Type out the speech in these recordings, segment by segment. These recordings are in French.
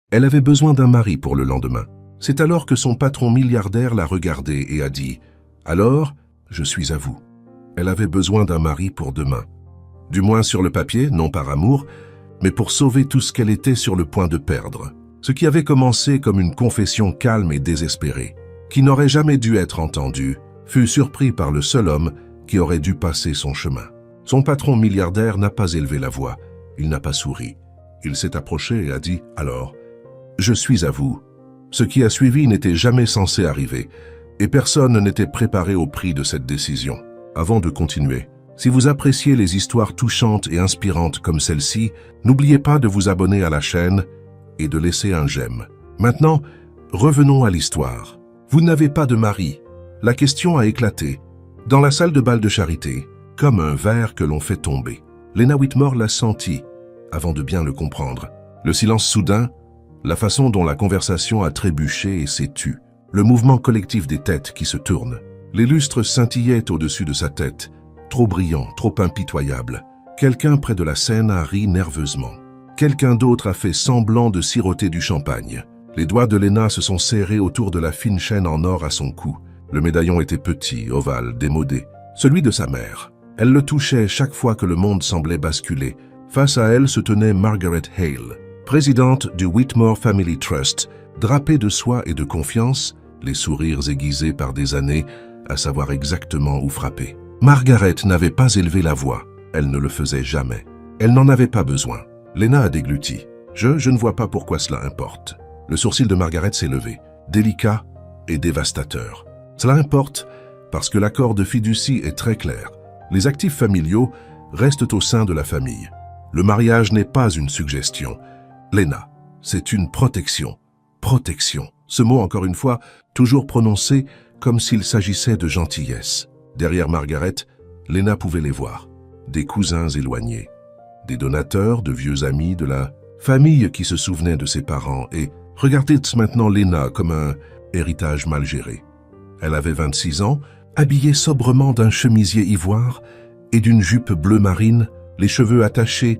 Elle avait besoin d'un mari pour le lendemain. C'est alors que son patron milliardaire l'a regardée et a dit « Alors, je suis à vous ». Elle avait besoin d'un mari pour demain. Du moins sur le papier, non par amour, mais pour sauver tout ce qu'elle était sur le point de perdre. Ce qui avait commencé comme une confession calme et désespérée, qui n'aurait jamais dû être entendue, fut surpris par le seul homme qui aurait dû passer son chemin. Son patron milliardaire n'a pas élevé la voix, il n'a pas souri. Il s'est approché et a dit « Alors, je suis à vous ». Ce qui a suivi n'était jamais censé arriver, et personne n'était préparé au prix de cette décision. Avant de continuer, si vous appréciez les histoires touchantes et inspirantes comme celle-ci, n'oubliez pas de vous abonner à la chaîne et de laisser un j'aime. Maintenant, revenons à l'histoire. Vous n'avez pas de mari. La question a éclaté. Dans la salle de bal de charité, comme un verre que l'on fait tomber. Lena Whitmore l'a senti, avant de bien le comprendre. Le silence soudain, la façon dont la conversation a trébuché et s'est tue. Le mouvement collectif des têtes qui se tournent. Les lustres scintillaient au-dessus de sa tête, trop brillants, trop impitoyables. Quelqu'un près de la scène a ri nerveusement. Quelqu'un d'autre a fait semblant de siroter du champagne. Les doigts de Lena se sont serrés autour de la fine chaîne en or à son cou. Le médaillon était petit, ovale, démodé. Celui de sa mère. Elle le touchait chaque fois que le monde semblait basculer. Face à elle se tenait Margaret Hale, présidente du Whitmore Family Trust, drapée de soie et de confiance, les sourires aiguisés par des années, à savoir exactement où frapper. Margaret n'avait pas élevé la voix. Elle ne le faisait jamais. Elle n'en avait pas besoin. Lena a dégluti. Je ne vois pas pourquoi cela importe. Le sourcil de Margaret s'est levé, délicat et dévastateur. Cela importe parce que l'accord de fiducie est très clair. Les actifs familiaux restent au sein de la famille. Le mariage n'est pas une suggestion. Lena, c'est une protection. Protection. Ce mot, encore une fois, toujours prononcé comme s'il s'agissait de gentillesse. Derrière Margaret, Lena pouvait les voir. Des cousins éloignés. Des donateurs, de vieux amis, de la famille qui se souvenait de ses parents. Et regardez maintenant Lena comme un héritage mal géré. Elle avait 26 ans, habillée sobrement d'un chemisier ivoire et d'une jupe bleu marine, les cheveux attachés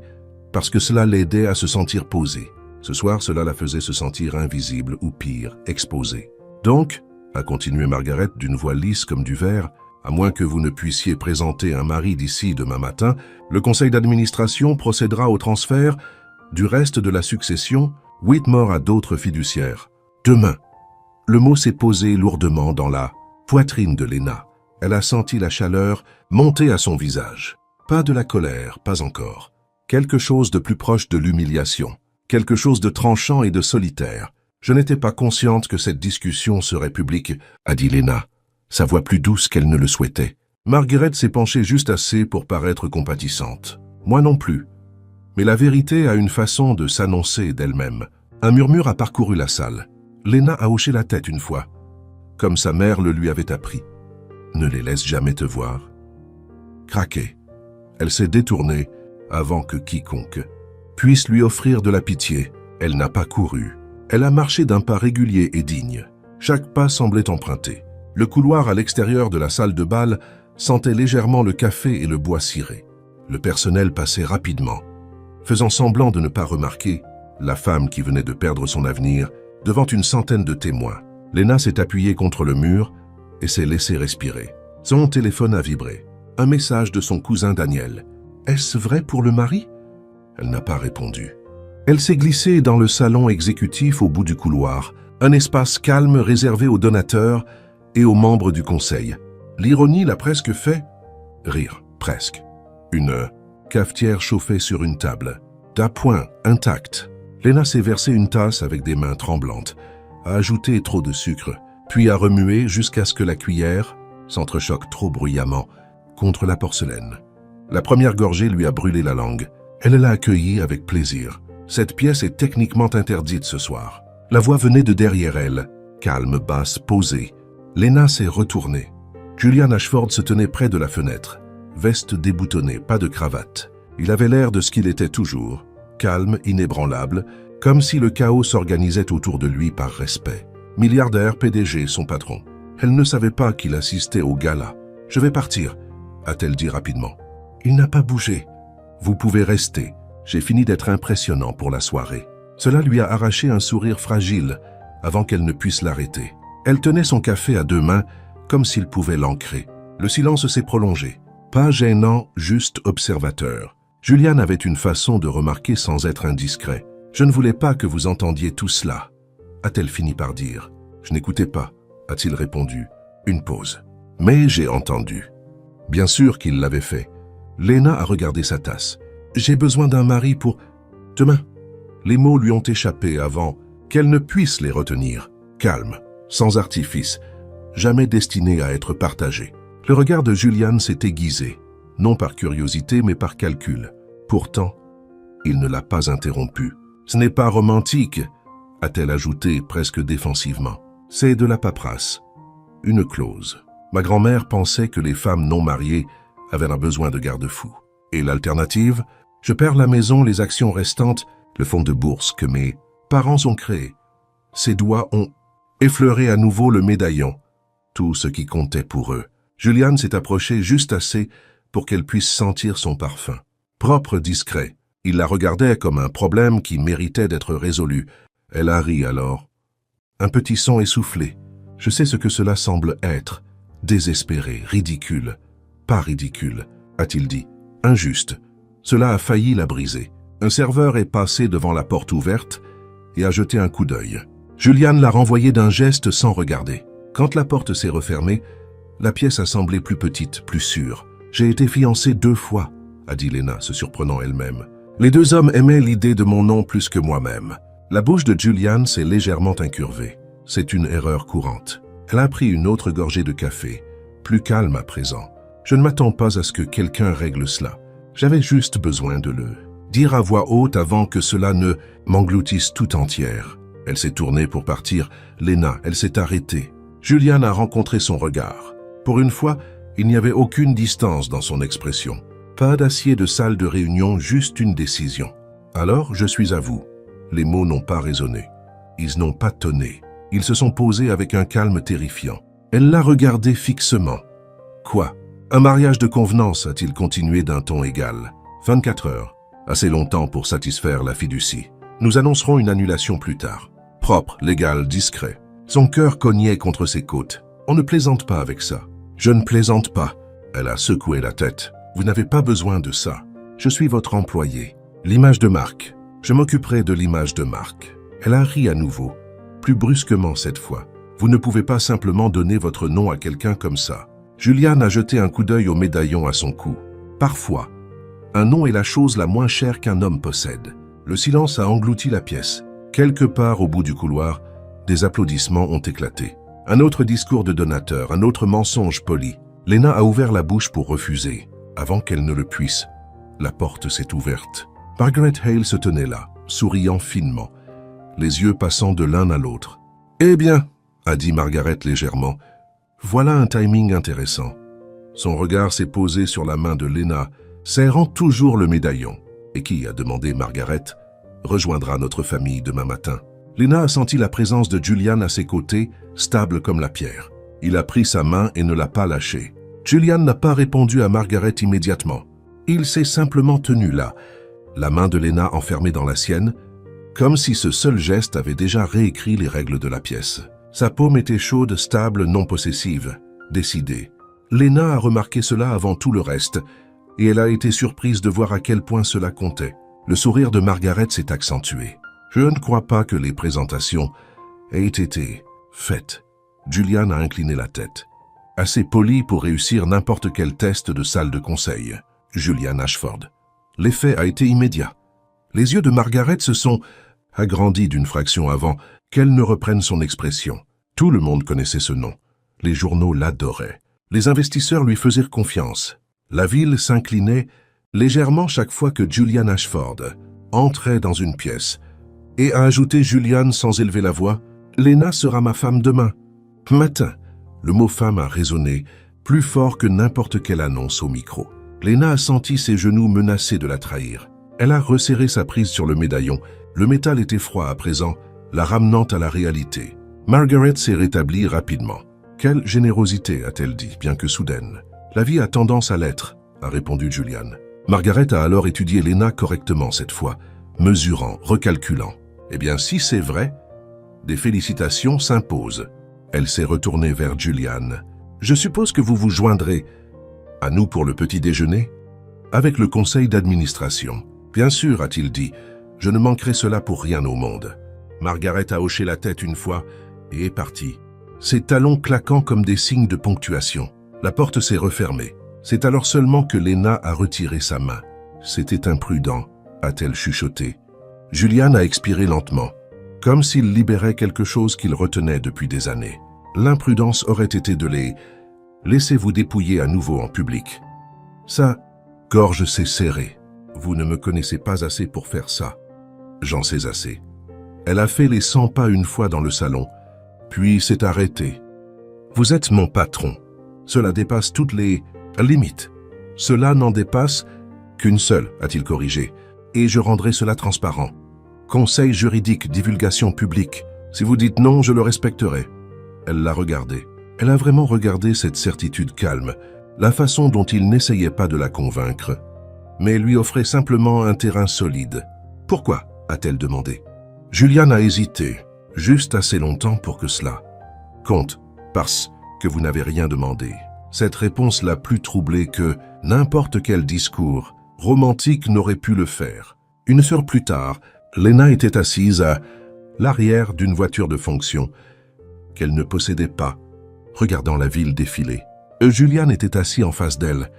parce que cela l'aidait à se sentir posée. Ce soir, cela la faisait se sentir invisible ou pire, exposée. Donc, a continué Margaret d'une voix lisse comme du verre, à moins que vous ne puissiez présenter un mari d'ici demain matin, le conseil d'administration procédera au transfert du reste de la succession Whitmore à d'autres fiduciaires. Demain. Le mot s'est posé lourdement dans la poitrine de Lena. Elle a senti la chaleur monter à son visage. Pas de la colère, pas encore. Quelque chose de plus proche de l'humiliation. Quelque chose de tranchant et de solitaire. Je n'étais pas consciente que cette discussion serait publique, a dit Lena, sa voix plus douce qu'elle ne le souhaitait. Margaret s'est penchée juste assez pour paraître compatissante. Moi non plus. Mais la vérité a une façon de s'annoncer d'elle-même. Un murmure a parcouru la salle. Lena a hoché la tête une fois, comme sa mère le lui avait appris. Ne les laisse jamais te voir. Craquée. Elle s'est détournée avant que quiconque puisse lui offrir de la pitié. Elle n'a pas couru. Elle a marché d'un pas régulier et digne. Chaque pas semblait emprunté. Le couloir à l'extérieur de la salle de bal sentait légèrement le café et le bois ciré. Le personnel passait rapidement, faisant semblant de ne pas remarquer la femme qui venait de perdre son avenir devant une centaine de témoins. Lena s'est appuyée contre le mur et s'est laissée respirer. Son téléphone a vibré. Un message de son cousin Daniel. Est-ce vrai pour le mari? Elle n'a pas répondu. Elle s'est glissée dans le salon exécutif au bout du couloir, un espace calme réservé aux donateurs et aux membres du conseil. L'ironie l'a presque fait rire, presque. Une cafetière chauffée sur une table, d'appoint intacte. Lena s'est versé une tasse avec des mains tremblantes, a ajouté trop de sucre, puis a remué jusqu'à ce que la cuillère s'entrechoque trop bruyamment contre la porcelaine. La première gorgée lui a brûlé la langue. Elle l'a accueillie avec plaisir. Cette pièce est techniquement interdite ce soir. La voix venait de derrière elle, calme, basse, posée. Lena s'est retournée. Julian Ashford se tenait près de la fenêtre, veste déboutonnée, pas de cravate. Il avait l'air de ce qu'il était toujours, calme, inébranlable, comme si le chaos s'organisait autour de lui par respect. Milliardaire, PDG, son patron. Elle ne savait pas qu'il assistait au gala. « Je vais partir », a-t-elle dit rapidement. Il n'a pas bougé. « Vous pouvez rester. J'ai fini d'être impressionnant pour la soirée. » Cela lui a arraché un sourire fragile avant qu'elle ne puisse l'arrêter. Elle tenait son café à 2 mains comme s'il pouvait l'ancrer. Le silence s'est prolongé. Pas gênant, juste observateur. Julian avait une façon de remarquer sans être indiscret. « Je ne voulais pas que vous entendiez tout cela », a-t-elle fini par dire. « Je n'écoutais pas », a-t-il répondu. Une pause. « Mais j'ai entendu. » Bien sûr qu'il l'avait fait. Lena a regardé sa tasse. « J'ai besoin d'un mari pour... demain. » Les mots lui ont échappé avant qu'elle ne puisse les retenir. Calme, sans artifice, jamais destiné à être partagé. Le regard de Julian s'est aiguisé, non par curiosité mais par calcul. Pourtant, il ne l'a pas interrompu. « Ce n'est pas romantique », a-t-elle ajouté presque défensivement. « C'est de la paperasse. Une clause. Ma grand-mère pensait que les femmes non mariées avaient un besoin de garde-fou. Et l'alternative? Je perds la maison, les actions restantes, le fonds de bourse que mes parents ont créé. Ses doigts ont effleuré à nouveau le médaillon, tout ce qui comptait pour eux. Julian s'est approché juste assez pour qu'elle puisse sentir son parfum. Propre, discret. Il la regardait comme un problème qui méritait d'être résolu. Elle a ri alors. Un petit son essoufflé. Je sais ce que cela semble être. Désespéré, ridicule. Pas ridicule, a-t-il dit. Injuste. Cela a failli la briser. Un serveur est passé devant la porte ouverte et a jeté un coup d'œil. Julian l'a renvoyé d'un geste sans regarder. Quand la porte s'est refermée, la pièce a semblé plus petite, plus sûre. « J'ai été fiancée 2 fois, a dit Lena, se surprenant elle-même. Les 2 hommes aimaient l'idée de mon nom plus que moi-même. La bouche de Julian s'est légèrement incurvée. C'est une erreur courante. Elle a pris une autre gorgée de café, plus calme à présent. Je ne m'attends pas à ce que quelqu'un règle cela. J'avais juste besoin de le dire à voix haute avant que cela ne m'engloutisse tout entière. Elle s'est tournée pour partir. Lena, elle s'est arrêtée. Julian a rencontré son regard. Pour une fois, il n'y avait aucune distance dans son expression. Pas d'acier de salle de réunion, juste une décision. Alors, je suis à vous. Les mots n'ont pas résonné. Ils n'ont pas tonné. Ils se sont posés avec un calme terrifiant. Elle l'a regardé fixement. Quoi? Un mariage de convenance, a-t-il continué d'un ton égal. 24 heures. Assez longtemps pour satisfaire la fiducie. Nous annoncerons une annulation plus tard. Propre, légal, discret. Son cœur cognait contre ses côtes. On ne plaisante pas avec ça. Je ne plaisante pas. Elle a secoué la tête. Vous n'avez pas besoin de ça. Je suis votre employé. L'image de marque. Je m'occuperai de l'image de marque. Elle a ri à nouveau. Plus brusquement cette fois. Vous ne pouvez pas simplement donner votre nom à quelqu'un comme ça. Julian a jeté un coup d'œil au médaillon à son cou. Parfois, un nom est la chose la moins chère qu'un homme possède. Le silence a englouti la pièce. Quelque part au bout du couloir, des applaudissements ont éclaté. Un autre discours de donateur, un autre mensonge poli. Lena a ouvert la bouche pour refuser. Avant qu'elle ne le puisse, la porte s'est ouverte. Margaret Hale se tenait là, souriant finement, les yeux passant de l'un à l'autre. « Eh bien, » a dit Margaret légèrement, « voilà un timing intéressant. » Son regard s'est posé sur la main de Lena, serrant toujours le médaillon. « Et qui, a demandé Margaret, rejoindra notre famille demain matin. » Lena a senti la présence de Julian à ses côtés, stable comme la pierre. Il a pris sa main et ne l'a pas lâchée. Julian n'a pas répondu à Margaret immédiatement. Il s'est simplement tenu là, la main de Lena enfermée dans la sienne, comme si ce seul geste avait déjà réécrit les règles de la pièce. Sa paume était chaude, stable, non possessive, décidée. Lena a remarqué cela avant tout le reste, et elle a été surprise de voir à quel point cela comptait. Le sourire de Margaret s'est accentué. Je ne crois pas que les présentations aient été faites. Julian a incliné la tête. Assez poli pour réussir n'importe quel test de salle de conseil. Julian Ashford. L'effet a été immédiat. Les yeux de Margaret se sont agrandis d'une fraction avant qu'elle ne reprenne son expression. Tout le monde connaissait ce nom. Les journaux l'adoraient. Les investisseurs lui faisaient confiance. La ville s'inclinait légèrement chaque fois que Julian Ashford entrait dans une pièce et a ajouté Julian sans élever la voix. « Lena sera ma femme demain. » Matin. Le mot « femme » a résonné plus fort que n'importe quelle annonce au micro. Lena a senti ses genoux menacés de la trahir. Elle a resserré sa prise sur le médaillon. Le métal était froid à présent, la ramenant à la réalité. Margaret s'est rétablie rapidement. « Quelle générosité » a-t-elle dit, bien que soudaine. « La vie a tendance à l'être » a répondu Julian. Margaret a alors étudié Lena correctement cette fois, mesurant, recalculant. Eh bien, si c'est vrai, des félicitations s'imposent. Elle s'est retournée vers Julian. Je suppose que vous vous joindrez à nous pour le petit déjeuner? Avec le conseil d'administration. Bien sûr, a-t-il dit, je ne manquerai cela pour rien au monde. Margaret a hoché la tête une fois et est partie. Ses talons claquant comme des signes de ponctuation. La porte s'est refermée. C'est alors seulement que Lena a retiré sa main. C'était imprudent, a-t-elle chuchoté. Julian a expiré lentement, comme s'il libérait quelque chose qu'il retenait depuis des années. L'imprudence aurait été de les laisser vous dépouiller à nouveau en public. Sa gorge s'est serrée. Vous ne me connaissez pas assez pour faire ça. J'en sais assez. Elle a fait les 100 pas une fois dans le salon, puis s'est arrêtée. Vous êtes mon patron. Cela dépasse toutes les limites. Cela n'en dépasse qu'une seule, a-t-il corrigé, et je rendrai cela transparent. Conseil juridique, divulgation publique. Si vous dites non, je le respecterai. Elle l'a regardé. Elle a vraiment regardé cette certitude calme, la façon dont il n'essayait pas de la convaincre, mais lui offrait simplement un terrain solide. « Pourquoi ?» a-t-elle demandé. Julian a hésité, juste assez longtemps pour que cela compte, parce que vous n'avez rien demandé. Cette réponse l'a plus troublé que n'importe quel discours romantique n'aurait pu le faire. Une heure plus tard, Lena était assise à l'arrière d'une voiture de fonction qu'elle ne possédait pas, regardant la ville défiler. Julian était assis en face d'elle,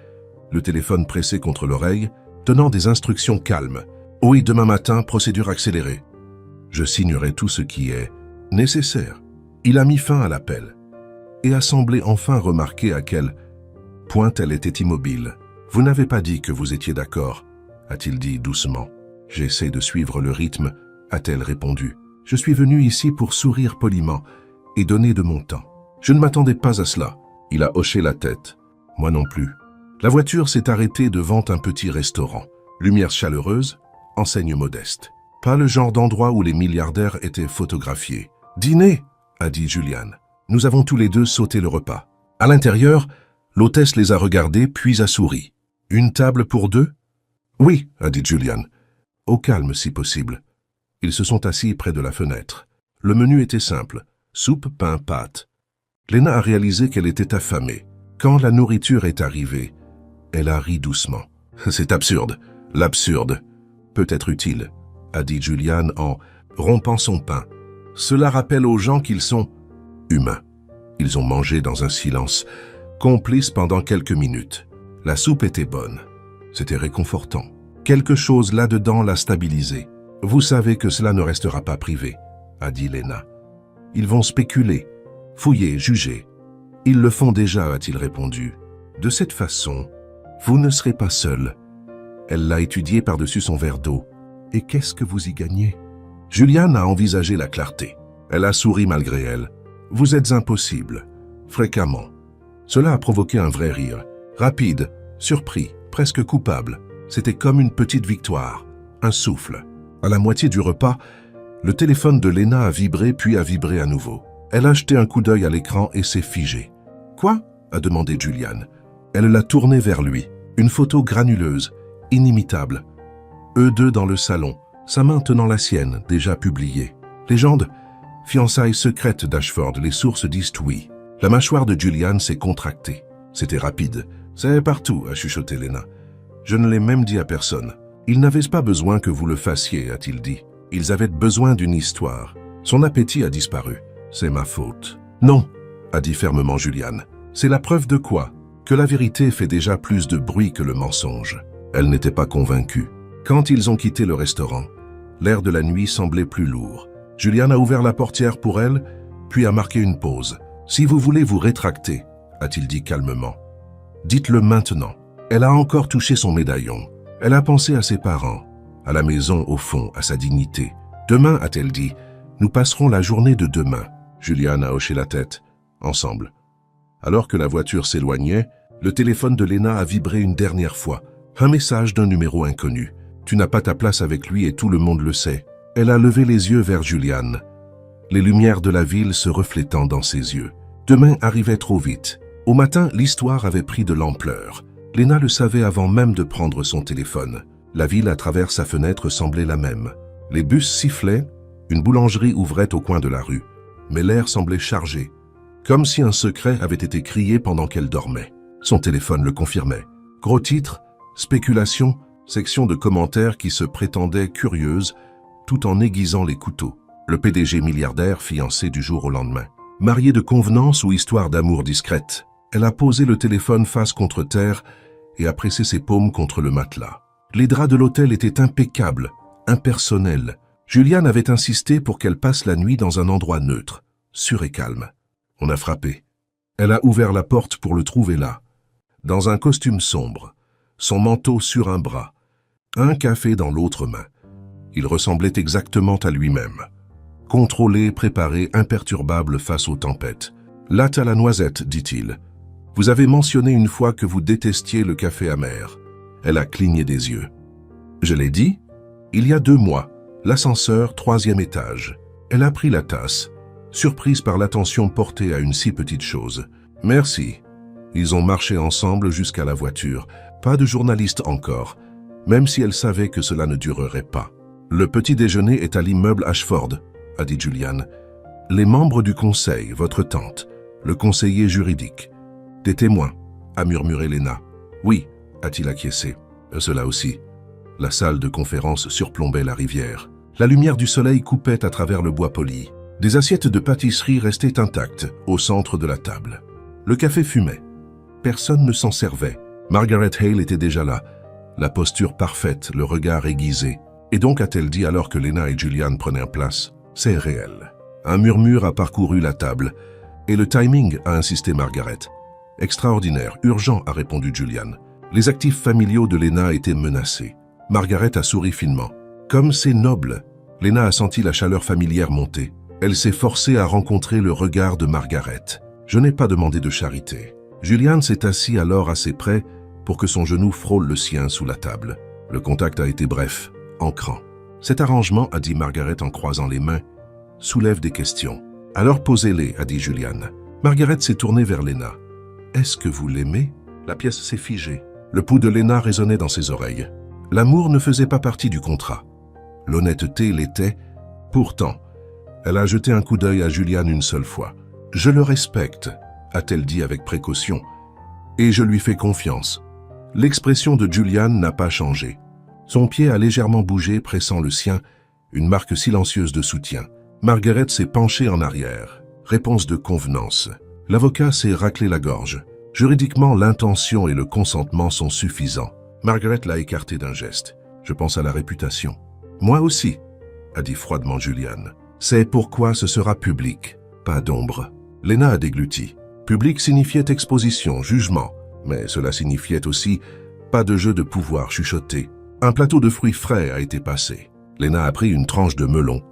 le téléphone pressé contre l'oreille, donnant des instructions calmes. « Oui, demain matin, procédure accélérée. Je signerai tout ce qui est nécessaire. » Il a mis fin à l'appel et a semblé enfin remarquer à quel point elle était immobile. « Vous n'avez pas dit que vous étiez d'accord, » a-t-il dit doucement. « J'essaie de suivre le rythme, » a-t-elle répondu. « Je suis venu ici pour sourire poliment et donner de mon temps. Je ne m'attendais pas à cela. » Il a hoché la tête. « Moi non plus. » La voiture s'est arrêtée devant un petit restaurant. Lumière chaleureuse, enseigne modeste. Pas le genre d'endroit où les milliardaires étaient photographiés. « Dîner !» a dit Julian. Nous avons tous les deux sauté le repas. À l'intérieur, l'hôtesse les a regardés puis a souri. « Une table pour deux ?»« Oui, » a dit Julian. « Au calme si possible. » Ils se sont assis près de la fenêtre. Le menu était simple. Soupe, pain, pâtes. Lena a réalisé qu'elle était affamée. Quand la nourriture est arrivée, elle a ri doucement. « C'est absurde. L'absurde peut être utile, » a dit Julian en rompant son pain. « Cela rappelle aux gens qu'ils sont humains. » Ils ont mangé dans un silence complice pendant quelques minutes. La soupe était bonne. C'était réconfortant. Quelque chose là-dedans l'a stabilisé. « Vous savez que cela ne restera pas privé, » a dit Lena. « Ils vont spéculer, fouiller, juger. Ils le font déjà, a-t-il répondu. De cette façon, vous ne serez pas seul. » Elle l'a étudié par-dessus son verre d'eau. « Et qu'est-ce que vous y gagnez ?» Julian a envisagé la clarté. Elle a souri malgré elle. « Vous êtes impossible. » Fréquemment. Cela a provoqué un vrai rire. Rapide, surpris, presque coupable. C'était comme une petite victoire, un souffle. À la moitié du repas, le téléphone de Lena a vibré puis a vibré à nouveau. Elle a jeté un coup d'œil à l'écran et s'est figée. « Quoi ?» a demandé Julian. Elle l'a tourné vers lui. Une photo granuleuse, inimitable. Eux deux dans le salon, sa main tenant la sienne, déjà publiée. Légende, fiançailles secrètes d'Ashford, les sources disent oui. La mâchoire de Julian s'est contractée. C'était rapide. « C'est partout » a chuchoté Lena. « Je ne l'ai même dit à personne. Ils n'avaient pas besoin que vous le fassiez, a-t-il dit. Ils avaient besoin d'une histoire. Son appétit a disparu. C'est ma faute. »« Non » a dit fermement Julian. « C'est la preuve de quoi ? Que la vérité fait déjà plus de bruit que le mensonge. » Elle n'était pas convaincue. Quand ils ont quitté le restaurant, l'air de la nuit semblait plus lourd. Julian a ouvert la portière pour elle, puis a marqué une pause. « Si vous voulez vous rétracter, » a-t-il dit calmement. « Dites-le maintenant. » Elle a encore touché son médaillon. Elle a pensé à ses parents, à la maison au fond, à sa dignité. « Demain, » a-t-elle dit, « nous passerons la journée de demain. » Julian a hoché la tête. Ensemble. Alors que la voiture s'éloignait, le téléphone de Lena a vibré une dernière fois. Un message d'un numéro inconnu. « Tu n'as pas ta place avec lui et tout le monde le sait. » Elle a levé les yeux vers Julian, les lumières de la ville se reflétant dans ses yeux. Demain arrivait trop vite. Au matin, l'histoire avait pris de l'ampleur. Lena le savait avant même de prendre son téléphone. La ville à travers sa fenêtre semblait la même. Les bus sifflaient, Une boulangerie ouvrait au coin de la rue, mais l'air semblait chargé, comme si un secret avait été crié pendant qu'elle dormait. Son téléphone le confirmait. Gros titre, spéculation, section de commentaires qui se prétendaient curieuses, tout en aiguisant les couteaux. Le PDG milliardaire fiancé du jour au lendemain. Marié de convenance ou histoire d'amour discrète, elle a posé le téléphone face contre terre et a pressé ses paumes contre le matelas. Les draps de l'hôtel étaient impeccables, impersonnels. Julian avait insisté pour qu'elle passe la nuit dans un endroit neutre, sûr et calme. On a frappé. Elle a ouvert la porte pour le trouver là, dans un costume sombre, son manteau sur un bras, un café dans l'autre main. Il ressemblait exactement à lui-même. Contrôlé, préparé, imperturbable face aux tempêtes. « Latte à la noisette », dit-il. « Vous avez mentionné une fois que vous détestiez le café amer. » Elle a cligné des yeux. « Je l'ai dit ? Il y a 2 mois, l'ascenseur, 3e étage. » Elle a pris la tasse, surprise par l'attention portée à une si petite chose. « Merci. » Ils ont marché ensemble jusqu'à la voiture. Pas de journaliste encore, même si elle savait que cela ne durerait pas. « Le petit déjeuner est à l'immeuble Ashford », a dit Julian. « Les membres du conseil, votre tante, le conseiller juridique. Des témoins, a murmuré Lena. « Oui, a-t-il acquiescé. Cela aussi. » La salle de conférence surplombait la rivière. La lumière du soleil coupait à travers le bois poli. Des assiettes de pâtisserie restaient intactes au centre de la table. Le café fumait. Personne ne s'en servait. Margaret Hale était déjà là, la posture parfaite, le regard aiguisé. Et donc a-t-elle dit alors que Lena et Julian prenaient place? C'est réel. Un murmure a parcouru la table. Et le timing, a insisté Margaret. Extraordinaire, urgent, a répondu Julian. Les actifs familiaux de Lena étaient menacés. Margaret a souri finement. Comme c'est noble. Lena a senti la chaleur familière monter. Elle s'est forcée à rencontrer le regard de Margaret. Je n'ai pas demandé de charité. Julian s'est assis alors assez près pour que son genou frôle le sien sous la table. Le contact a été bref, ancrant. Cet arrangement, a dit Margaret en croisant les mains, soulève des questions. Alors posez-les, a dit Julian. Margaret s'est tournée vers Lena. Est-ce que vous l'aimez? La pièce s'est figée. Le pouls de Lena résonnait dans ses oreilles. L'amour ne faisait pas partie du contrat. L'honnêteté l'était. Pourtant, elle a jeté un coup d'œil à Julian une seule fois. « Je le respecte », a-t-elle dit avec précaution, « et je lui fais confiance. » L'expression de Julian n'a pas changé. Son pied a légèrement bougé, pressant le sien, une marque silencieuse de soutien. Margaret s'est penchée en arrière. Réponse de convenance. L'avocat s'est raclé la gorge. Juridiquement, l'intention et le consentement sont suffisants. Margaret l'a écarté d'un geste. Je pense à la réputation. Moi aussi, a dit froidement Julian. C'est pourquoi ce sera public, pas d'ombre. Lena a dégluti. Public signifiait exposition, jugement, mais cela signifiait aussi pas de jeu de pouvoir chuchoté. Un plateau de fruits frais a été passé. Lena a pris une tranche de melon,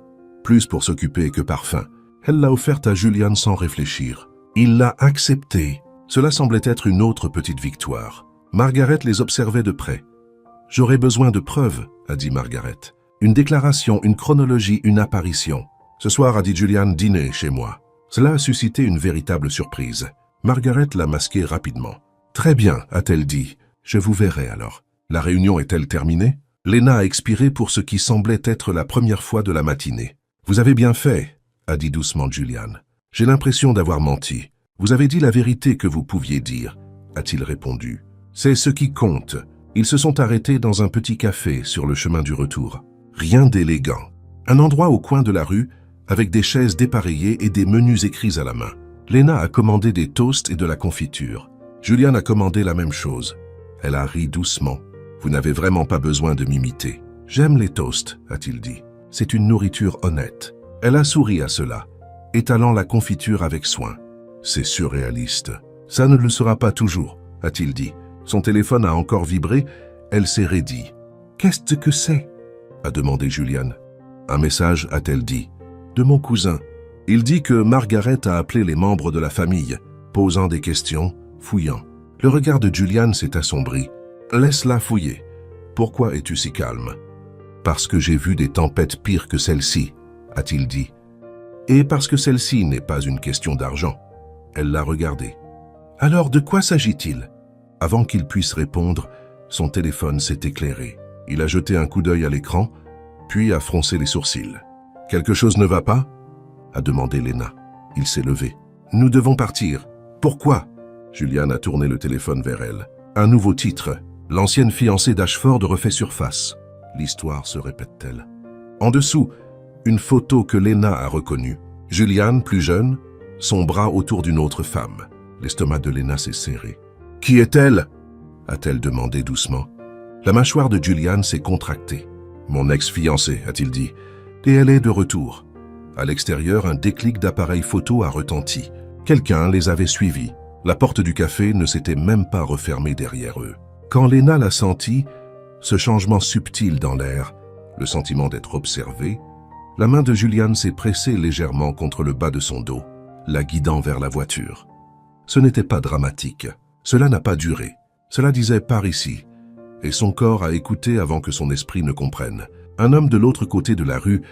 plus pour s'occuper que par faim. Elle l'a offerte à Julian sans réfléchir. Il l'a acceptée. Cela semblait être une autre petite victoire. Margaret les observait de près. « J'aurais besoin de preuves, » a dit Margaret. « Une déclaration, une chronologie, une apparition. Ce soir, a dit Julian, dîner chez moi. » Cela a suscité une véritable surprise. Margaret l'a masqué rapidement. « Très bien, a-t-elle dit. Je vous verrai alors. La réunion est-elle terminée ?» Lena a expiré pour ce qui semblait être la première fois de la matinée. « Vous avez bien fait, » a dit doucement Julian. « J'ai l'impression d'avoir menti. Vous avez dit la vérité que vous pouviez dire, » a-t-il répondu. « C'est ce qui compte. » Ils se sont arrêtés dans un petit café sur le chemin du retour. Rien d'élégant. Un endroit au coin de la rue, avec des chaises dépareillées et des menus écrits à la main. Lena a commandé des toasts et de la confiture. Julian a commandé la même chose. Elle a ri doucement. « Vous n'avez vraiment pas besoin de m'imiter. J'aime les toasts, a-t-il dit. C'est une nourriture honnête. » Elle a souri à cela, étalant la confiture avec soin. « C'est surréaliste. Ça ne le sera pas toujours, a-t-il dit. Son téléphone a encore vibré, elle s'est raidie. « Qu'est-ce que c'est ?» a demandé Julian. « Un message, a-t-elle dit. De mon cousin. Il dit que Margaret a appelé les membres de la famille, posant des questions, fouillant. Le regard de Julian s'est assombri. « Laisse-la fouiller. Pourquoi es-tu si calme ?»« Parce que j'ai vu des tempêtes pires que celle-ci, a-t-il dit. Et parce que celle-ci n'est pas une question d'argent. » Elle l'a regardé. « Alors de quoi s'agit-il » Avant qu'il puisse répondre, son téléphone s'est éclairé. Il a jeté un coup d'œil à l'écran, puis a froncé les sourcils. Quelque chose ne va pas? A demandé Lena. Il s'est levé. Nous devons partir. Pourquoi? Julian a tourné le téléphone vers elle. Un nouveau titre. L'ancienne fiancée d'Ashford refait surface. L'histoire se répète-t-elle? En dessous, une photo que Lena a reconnue. Julian, plus jeune, son bras autour d'une autre femme. L'estomac de Lena s'est serré. « Qui est-elle » a-t-elle demandé doucement. La mâchoire de Julian s'est contractée. « Mon ex-fiancée » a-t-il dit. Et elle est de retour. À l'extérieur, un déclic d'appareil photo a retenti. Quelqu'un les avait suivis. La porte du café ne s'était même pas refermée derrière eux. Quand Lena l'a senti, ce changement subtil dans l'air, le sentiment d'être observé, la main de Julian s'est pressée légèrement contre le bas de son dos, la guidant vers la voiture. Ce n'était pas dramatique. Cela n'a pas duré. Cela disait « par ici ». Et son corps a écouté avant que son esprit ne comprenne. Un homme de l'autre côté de la rue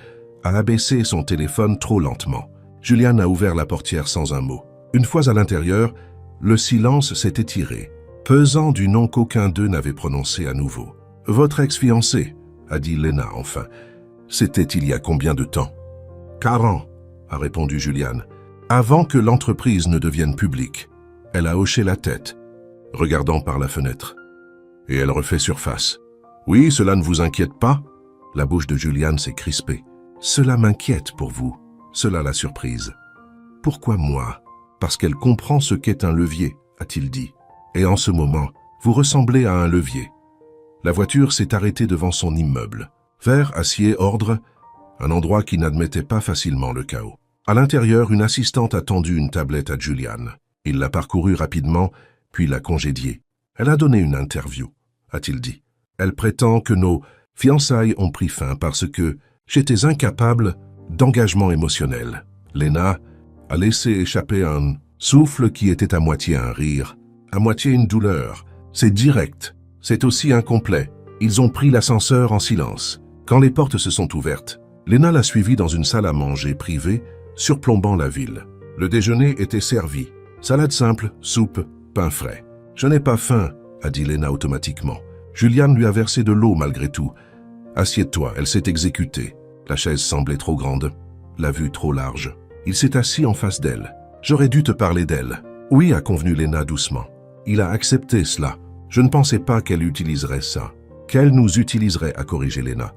a abaissé son téléphone trop lentement. Julian a ouvert la portière sans un mot. Une fois à l'intérieur, le silence s'est étiré, pesant du nom qu'aucun d'eux n'avait prononcé à nouveau. « Votre ex-fiancée » a dit Lena enfin. « C'était il y a combien de temps ?»« 4 ans » a répondu Julian. « Avant que l'entreprise ne devienne publique. » Elle a hoché la tête, regardant par la fenêtre. Et elle refait surface. « Oui, cela ne vous inquiète pas ?» La bouche de Julian s'est crispée. « Cela m'inquiète pour vous. Cela la surprise. »« Pourquoi moi ?»« Parce qu'elle comprend ce qu'est un levier, a-t-il dit. Et en ce moment, vous ressemblez à un levier. » La voiture s'est arrêtée devant son immeuble. Vert, acier, ordre, un endroit qui n'admettait pas facilement le chaos. À l'intérieur, une assistante a tendu une tablette à Julian. Il l'a parcourue rapidement, puis l'a congédiée. Elle a donné une interview, a-t-il dit. Elle prétend que nos fiançailles ont pris fin parce que j'étais incapable d'engagement émotionnel. Lena a laissé échapper un souffle qui était à moitié un rire, à moitié une douleur. C'est direct, c'est aussi incomplet. Ils ont pris l'ascenseur en silence. Quand les portes se sont ouvertes, Lena l'a suivi dans une salle à manger privée, surplombant la ville. Le déjeuner était servi. Salade simple, soupe, pain frais. « Je n'ai pas faim », a dit Lena automatiquement. Julian lui a versé de l'eau malgré tout. « Assieds-toi, elle s'est exécutée. » La chaise semblait trop grande, la vue trop large. Il s'est assis en face d'elle. « J'aurais dû te parler d'elle. »« Oui », a convenu Lena doucement. Il a accepté cela. Je ne pensais pas qu'elle utiliserait ça. Qu'elle nous utiliserait, a corrigé Lena.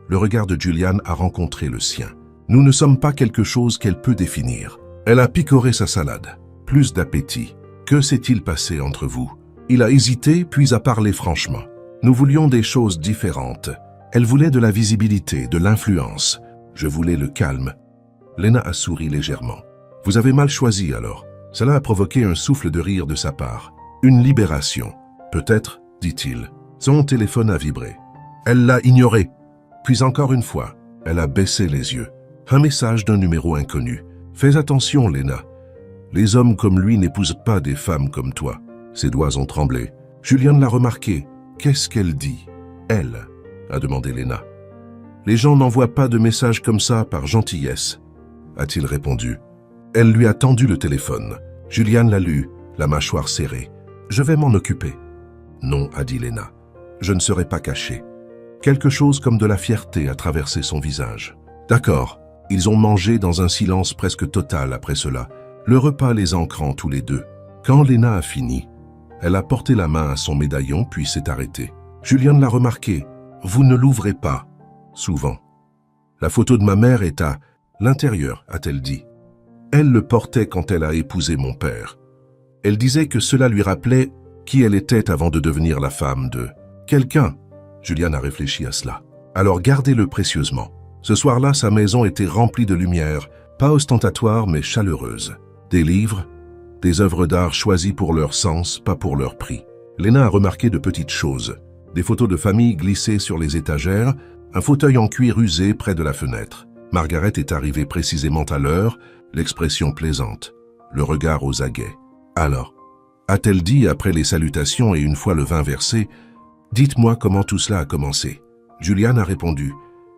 Le regard de Julian a rencontré le sien. Nous ne sommes pas quelque chose qu'elle peut définir. Elle a picoré sa salade. Plus d'appétit. Que s'est-il passé entre vous? Il a hésité, puis a parlé franchement. Nous voulions des choses différentes. Elle voulait de la visibilité, de l'influence. Je voulais le calme. Lena a souri légèrement. Vous avez mal choisi alors. Cela a provoqué un souffle de rire de sa part. Une libération. Peut-être, dit-il. Son téléphone a vibré. Elle l'a ignoré. Puis encore une fois, elle a baissé les yeux. Un message d'un numéro inconnu. Fais attention, Lena. Les hommes comme lui n'épousent pas des femmes comme toi. Ses doigts ont tremblé. Julian l'a remarqué. Qu'est-ce qu'elle dit? Elle, a demandé Lena. Les gens n'envoient pas de messages comme ça par gentillesse, a-t-il répondu. Elle lui a tendu le téléphone. Julian l'a lu, la mâchoire serrée. Je vais m'en occuper. Non, a dit Lena. Je ne serai pas caché. Quelque chose comme de la fierté a traversé son visage. D'accord. Ils ont mangé dans un silence presque total après cela, le repas les ancrant tous les deux. Quand Lena a fini, elle a porté la main à son médaillon puis s'est arrêtée. Julian l'a remarqué. Vous ne l'ouvrez pas. Souvent. La photo de ma mère est à l'intérieur, a-t-elle dit. Elle le portait quand elle a épousé mon père. Elle disait que cela lui rappelait qui elle était avant de devenir la femme de quelqu'un. Julian a réfléchi à cela. Alors gardez-le précieusement. Ce soir-là, sa maison était remplie de lumière, pas ostentatoire mais chaleureuse. Des livres, des œuvres d'art choisies pour leur sens, pas pour leur prix. Lena a remarqué de petites choses. Des photos de famille glissées sur les étagères, un fauteuil en cuir usé près de la fenêtre. Margaret est arrivée précisément à l'heure, l'expression plaisante, le regard aux aguets. Alors, a-t-elle dit après les salutations et une fois le vin versé, « Dites-moi comment tout cela a commencé. » Julian a répondu,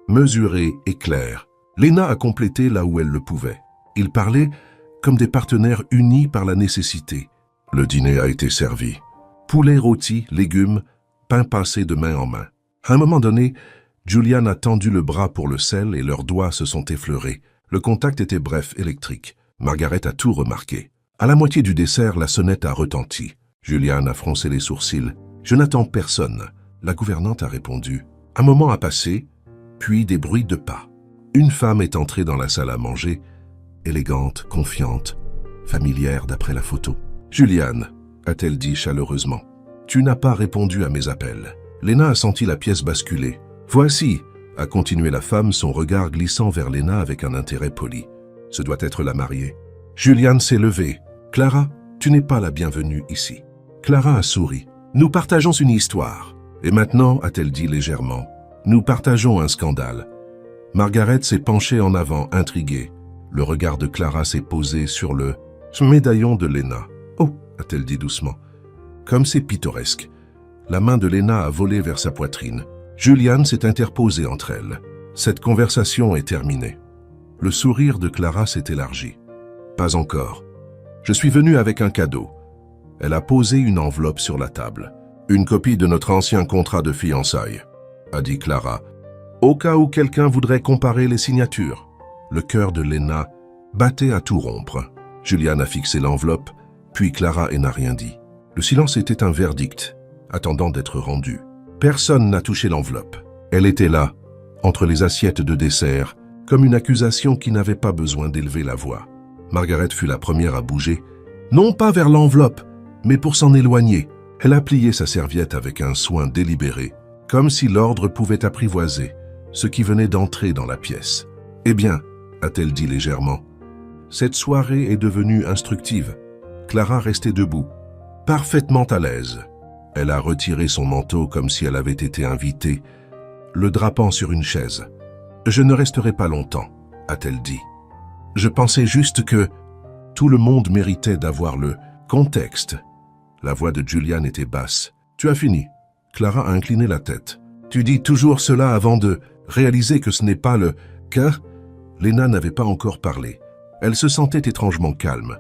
mesuré et clair. Lena a complété là où elle le pouvait. Ils parlaient comme des partenaires unis par la nécessité. Le dîner a été servi. Poulet rôti, légumes, pain passé de main en main. À un moment donné, Julian a tendu le bras pour le sel et leurs doigts se sont effleurés. Le contact était bref, électrique. Margaret a tout remarqué. À la moitié du dessert, la sonnette a retenti. Julian a froncé les sourcils. « Je n'attends personne. » La gouvernante a répondu. Un moment a passé, puis des bruits de pas. Une femme est entrée dans la salle à manger, élégante, confiante, familière d'après la photo. « Julian, a-t-elle dit chaleureusement, tu n'as pas répondu à mes appels. » Léna a senti la pièce basculer. « Voici, a continué la femme, son regard glissant vers Léna avec un intérêt poli. Ce doit être la mariée. Julian s'est levé. « Clara, tu n'es pas la bienvenue ici. » Clara a souri. « Nous partageons une histoire. Et maintenant, a-t-elle dit légèrement, nous partageons un scandale. » Margaret s'est penchée en avant, intriguée. Le regard de Clara s'est posé sur le médaillon de Léna. « Oh, a-t-elle dit doucement. Comme c'est pittoresque. » La main de Léna a volé vers sa poitrine. Julian s'est interposé entre elles. Cette conversation est terminée. Le sourire de Clara s'est élargi. « Pas encore. Je suis venu avec un cadeau. » Elle a posé une enveloppe sur la table. « Une copie de notre ancien contrat de fiançailles, » a dit Clara, au cas où quelqu'un voudrait comparer les signatures. Le cœur de Léna battait à tout rompre. Julian a fixé l'enveloppe, puis Clara n'a rien dit. Le silence était un verdict, attendant d'être rendu. Personne n'a touché l'enveloppe. Elle était là, entre les assiettes de dessert, comme une accusation qui n'avait pas besoin d'élever la voix. Margaret fut la première à bouger, non pas vers l'enveloppe, mais pour s'en éloigner. Elle a plié sa serviette avec un soin délibéré, comme si l'ordre pouvait apprivoiser ce qui venait d'entrer dans la pièce. « Eh bien, a-t-elle dit légèrement, cette soirée est devenue instructive. » Clara restait debout, parfaitement à l'aise. Elle a retiré son manteau comme si elle avait été invitée, le drapant sur une chaise. « Je ne resterai pas longtemps, a-t-elle dit. Je pensais juste que tout le monde méritait d'avoir le contexte. » La voix de Julian était basse. « Tu as fini ?» Clara a incliné la tête. « Tu dis toujours cela avant de réaliser que ce n'est pas le cas ?» Léna n'avait pas encore parlé. Elle se sentait étrangement calme,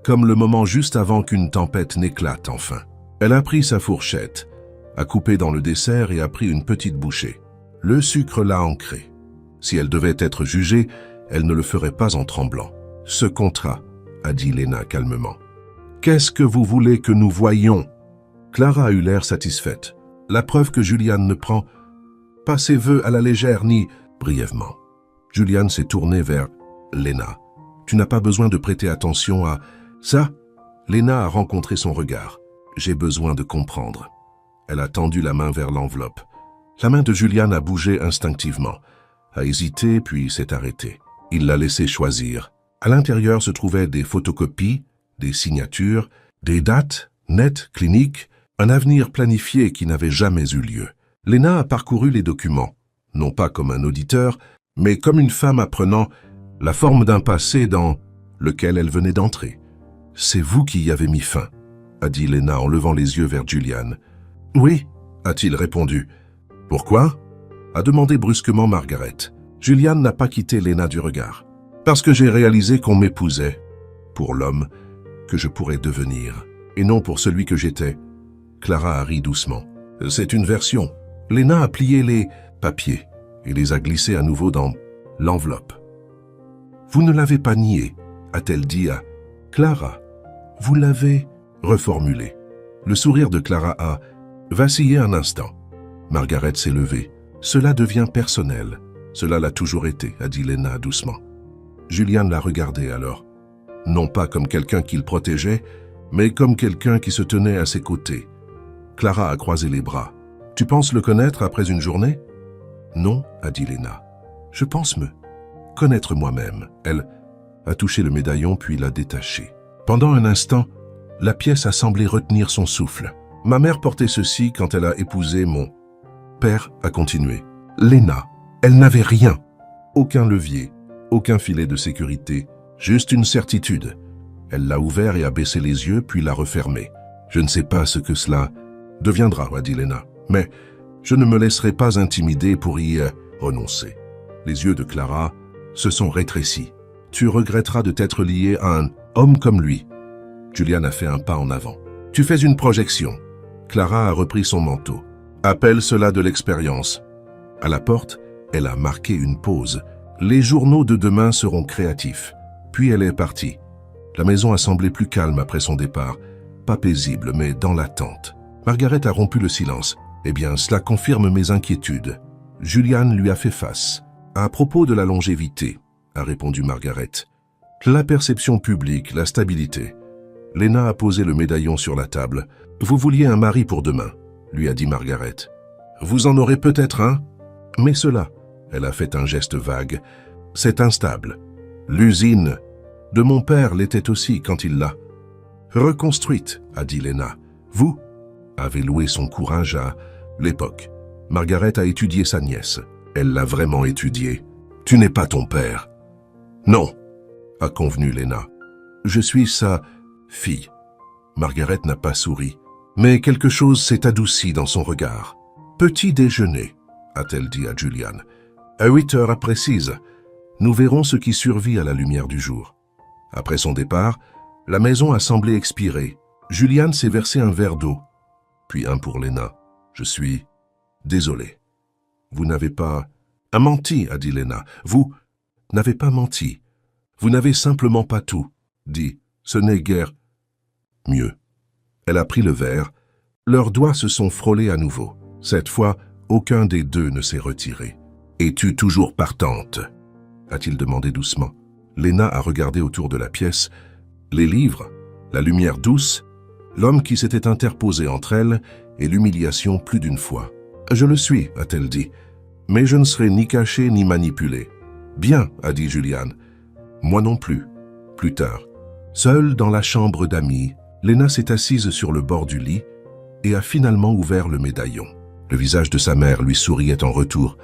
comme le moment juste avant qu'une tempête n'éclate enfin. Elle a pris sa fourchette, a coupé dans le dessert et a pris une petite bouchée. Le sucre l'a ancré. Si elle devait être jugée, elle ne le ferait pas en tremblant. « Ce contrat, » a dit Léna calmement. « Qu'est-ce que vous voulez que nous voyions ?» Clara a eu l'air satisfaite. La preuve que Julian ne prend pas ses vœux à la légère ni brièvement. Julian s'est tourné vers Léna. « Tu n'as pas besoin de prêter attention à ça ?» Léna a rencontré son regard. « J'ai besoin de comprendre. » Elle a tendu la main vers l'enveloppe. La main de Julian a bougé instinctivement, a hésité puis s'est arrêtée. Il l'a laissé choisir. À l'intérieur se trouvaient des photocopies, des signatures, des dates, nettes, cliniques, un avenir planifié qui n'avait jamais eu lieu. Léna a parcouru les documents, non pas comme un auditeur, mais comme une femme apprenant la forme d'un passé dans lequel elle venait d'entrer. « C'est vous qui y avez mis fin, » a dit Léna en levant les yeux vers Julian. « Oui, » a-t-il répondu. « Pourquoi ?» a demandé brusquement Margaret. Julian n'a pas quitté Léna du regard. « Parce que j'ai réalisé qu'on m'épousait pour l'homme que je pourrais devenir, et non pour celui que j'étais. » Clara a ri doucement. « C'est une version. » Léna a plié les papiers et les a glissés à nouveau dans l'enveloppe. « Vous ne l'avez pas nié, » a-t-elle dit à Clara. « Vous l'avez reformulé. » Le sourire de Clara a vacillé un instant. Margaret s'est levée. « Cela devient personnel. » « Cela l'a toujours été, » a dit Léna doucement. Julian l'a regardé alors. Non pas comme quelqu'un qu'il protégeait, mais comme quelqu'un qui se tenait à ses côtés. Clara a croisé les bras. « Tu penses le connaître après une journée ?»« Non, » a dit Léna. « Je pense me connaître moi-même. » Elle a touché le médaillon puis l'a détaché. Pendant un instant, la pièce a semblé retenir son souffle. « Ma mère portait ceci quand elle a épousé mon père, » a continué. Léna, elle n'avait rien. Aucun levier, aucun filet de sécurité, juste une certitude. Elle l'a ouvert et a baissé les yeux puis l'a refermé. « Je ne sais pas ce que cela deviendra, » a dit Léna. « Mais je ne me laisserai pas intimider pour y renoncer. » Les yeux de Clara se sont rétrécis. « Tu regretteras de t'être lié à un homme comme lui. » Julian a fait un pas en avant. « Tu fais une projection. » Clara a repris son manteau. « Appelle cela de l'expérience. » À la porte, elle a marqué une pause. Les journaux de demain seront créatifs. Puis elle est partie. La maison a semblé plus calme après son départ. Pas paisible, mais dans l'attente. Margaret a rompu le silence. Eh bien, cela confirme mes inquiétudes. Julian lui a fait face. À propos de la longévité, a répondu Margaret. La perception publique, la stabilité. Lena a posé le médaillon sur la table. Vous vouliez un mari pour demain, lui a dit Margaret. Vous en aurez peut-être un, mais cela, elle a fait un geste vague, c'est instable. L'usine de mon père l'était aussi quand il l'a reconstruite, a dit Lena. Vous avez loué son courage à l'époque. Margaret a étudié sa nièce. Elle l'a vraiment étudiée. Tu n'es pas ton père. Non, a convenu Lena. Je suis sa fille. Margaret n'a pas souri, mais quelque chose s'est adouci dans son regard. Petit déjeuner, a-t-elle dit à Julian. À 8 heures précises, nous verrons ce qui survit à la lumière du jour. Après son départ, la maison a semblé expirer. Julian s'est versé un verre d'eau, puis un pour Lena. Je suis désolé. Vous n'avez pas menti, a dit Lena. Vous n'avez pas menti. Vous n'avez simplement pas tout dit. Ce n'est guère mieux. Elle a pris le verre. Leurs doigts se sont frôlés à nouveau. Cette fois, aucun des deux ne s'est retiré. « Es-tu toujours partante ?» a-t-il demandé doucement. Lena a regardé autour de la pièce. Les livres, la lumière douce, l'homme qui s'était interposé entre elle et l'humiliation plus d'une fois. « Je le suis, a-t-elle dit, mais je ne serai ni cachée ni manipulée. »« Bien, a dit Julian. Moi non plus. » Plus tard, seule dans la chambre d'amis, Lena s'est assise sur le bord du lit et a finalement ouvert le médaillon. Le visage de sa mère lui souriait en retour,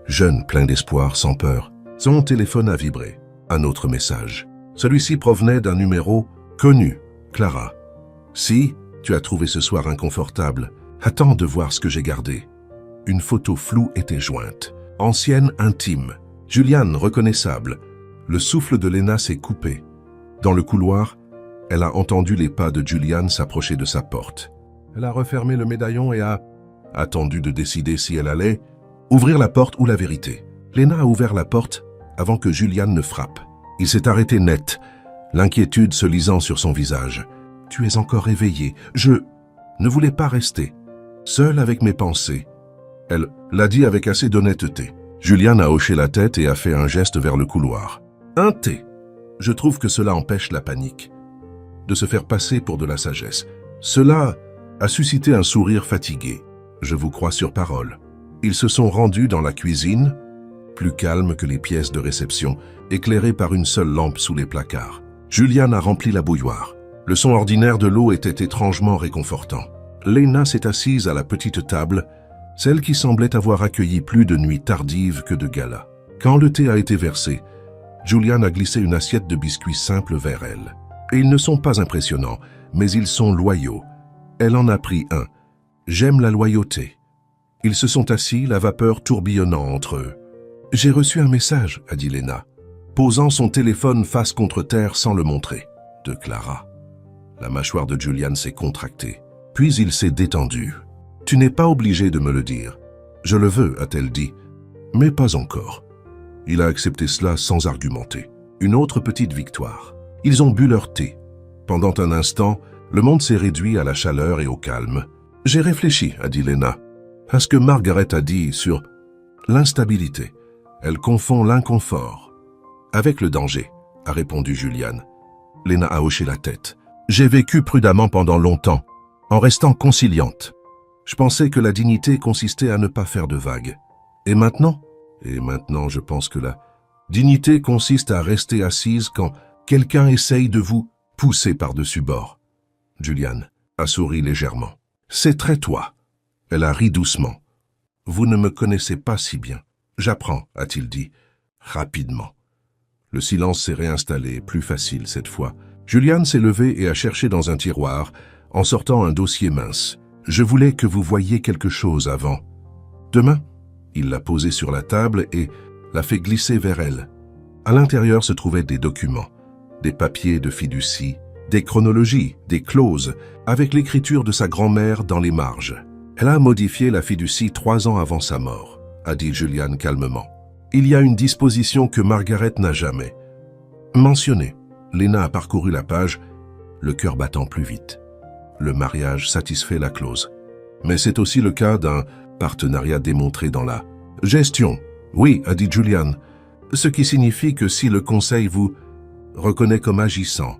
jeune, plein d'espoir, sans peur. Son téléphone a vibré. Un autre message. Celui-ci provenait d'un numéro connu. Clara. Si tu as trouvé ce soir inconfortable, attends de voir ce que j'ai gardé. Une photo floue était jointe. Ancienne, intime. Julian, reconnaissable. Le souffle de Lena s'est coupé. Dans le couloir, elle a entendu les pas de Julian s'approcher de sa porte. Elle a refermé le médaillon et a attendu de décider si elle allait ouvrir la porte ou la vérité. Lena a ouvert la porte avant que Julian ne frappe. Il s'est arrêté net, l'inquiétude se lisant sur son visage. « Tu es encore éveillé. Je ne voulais pas rester. Seule avec mes pensées. » Elle l'a dit avec assez d'honnêteté. Julian a hoché la tête et a fait un geste vers le couloir. « Un thé. Je trouve que cela empêche la panique. De se faire passer pour de la sagesse. Cela a suscité un sourire fatigué. Je vous crois sur parole. » Ils se sont rendus dans la cuisine, plus calme que les pièces de réception, éclairée par une seule lampe sous les placards. Julian a rempli la bouilloire. Le son ordinaire de l'eau était étrangement réconfortant. Lena s'est assise à la petite table, celle qui semblait avoir accueilli plus de nuits tardives que de galas. Quand le thé a été versé, Julian a glissé une assiette de biscuits simples vers elle. Et ils ne sont pas impressionnants, mais ils sont loyaux. Elle en a pris un. J'aime la loyauté. Ils se sont assis, la vapeur tourbillonnant entre eux. « J'ai reçu un message, » a dit Lena, posant son téléphone face contre terre sans le montrer. De Clara. La mâchoire de Julian s'est contractée. Puis il s'est détendu. « Tu n'es pas obligé de me le dire. Je le veux, a-t-elle dit. Mais pas encore. » Il a accepté cela sans argumenter. Une autre petite victoire. Ils ont bu leur thé. Pendant un instant, le monde s'est réduit à la chaleur et au calme. « J'ai réfléchi, » a dit Lena, à ce que Margaret a dit sur l'instabilité. Elle confond l'inconfort avec le danger, a répondu Julian. Lena a hoché la tête. J'ai vécu prudemment pendant longtemps, en restant conciliante. Je pensais que la dignité consistait à ne pas faire de vagues. Et maintenant, je pense que la dignité consiste à rester assise quand quelqu'un essaye de vous pousser par-dessus bord. Julian a souri légèrement. C'est très toi. Elle a ri doucement. « Vous ne me connaissez pas si bien. J'apprends, a-t-il dit, rapidement. » Le silence s'est réinstallé, plus facile cette fois. Julian s'est levé et a cherché dans un tiroir, en sortant un dossier mince. « Je voulais que vous voyiez quelque chose avant. »« Demain ?» Il l'a posé sur la table et l'a fait glisser vers elle. À l'intérieur se trouvaient des documents, des papiers de fiducie, des chronologies, des clauses, avec l'écriture de sa grand-mère dans les marges. Elle a modifié la fiducie 3 ans avant sa mort. a dit Julian calmement. Il y a une disposition que Margaret n'a jamais mentionnée. Lena a parcouru la page, le cœur battant plus vite. Le mariage satisfait la clause. Mais c'est aussi le cas d'un partenariat démontré dans la gestion. Oui, a dit Julian, ce qui signifie que si le conseil vous reconnaît comme agissant,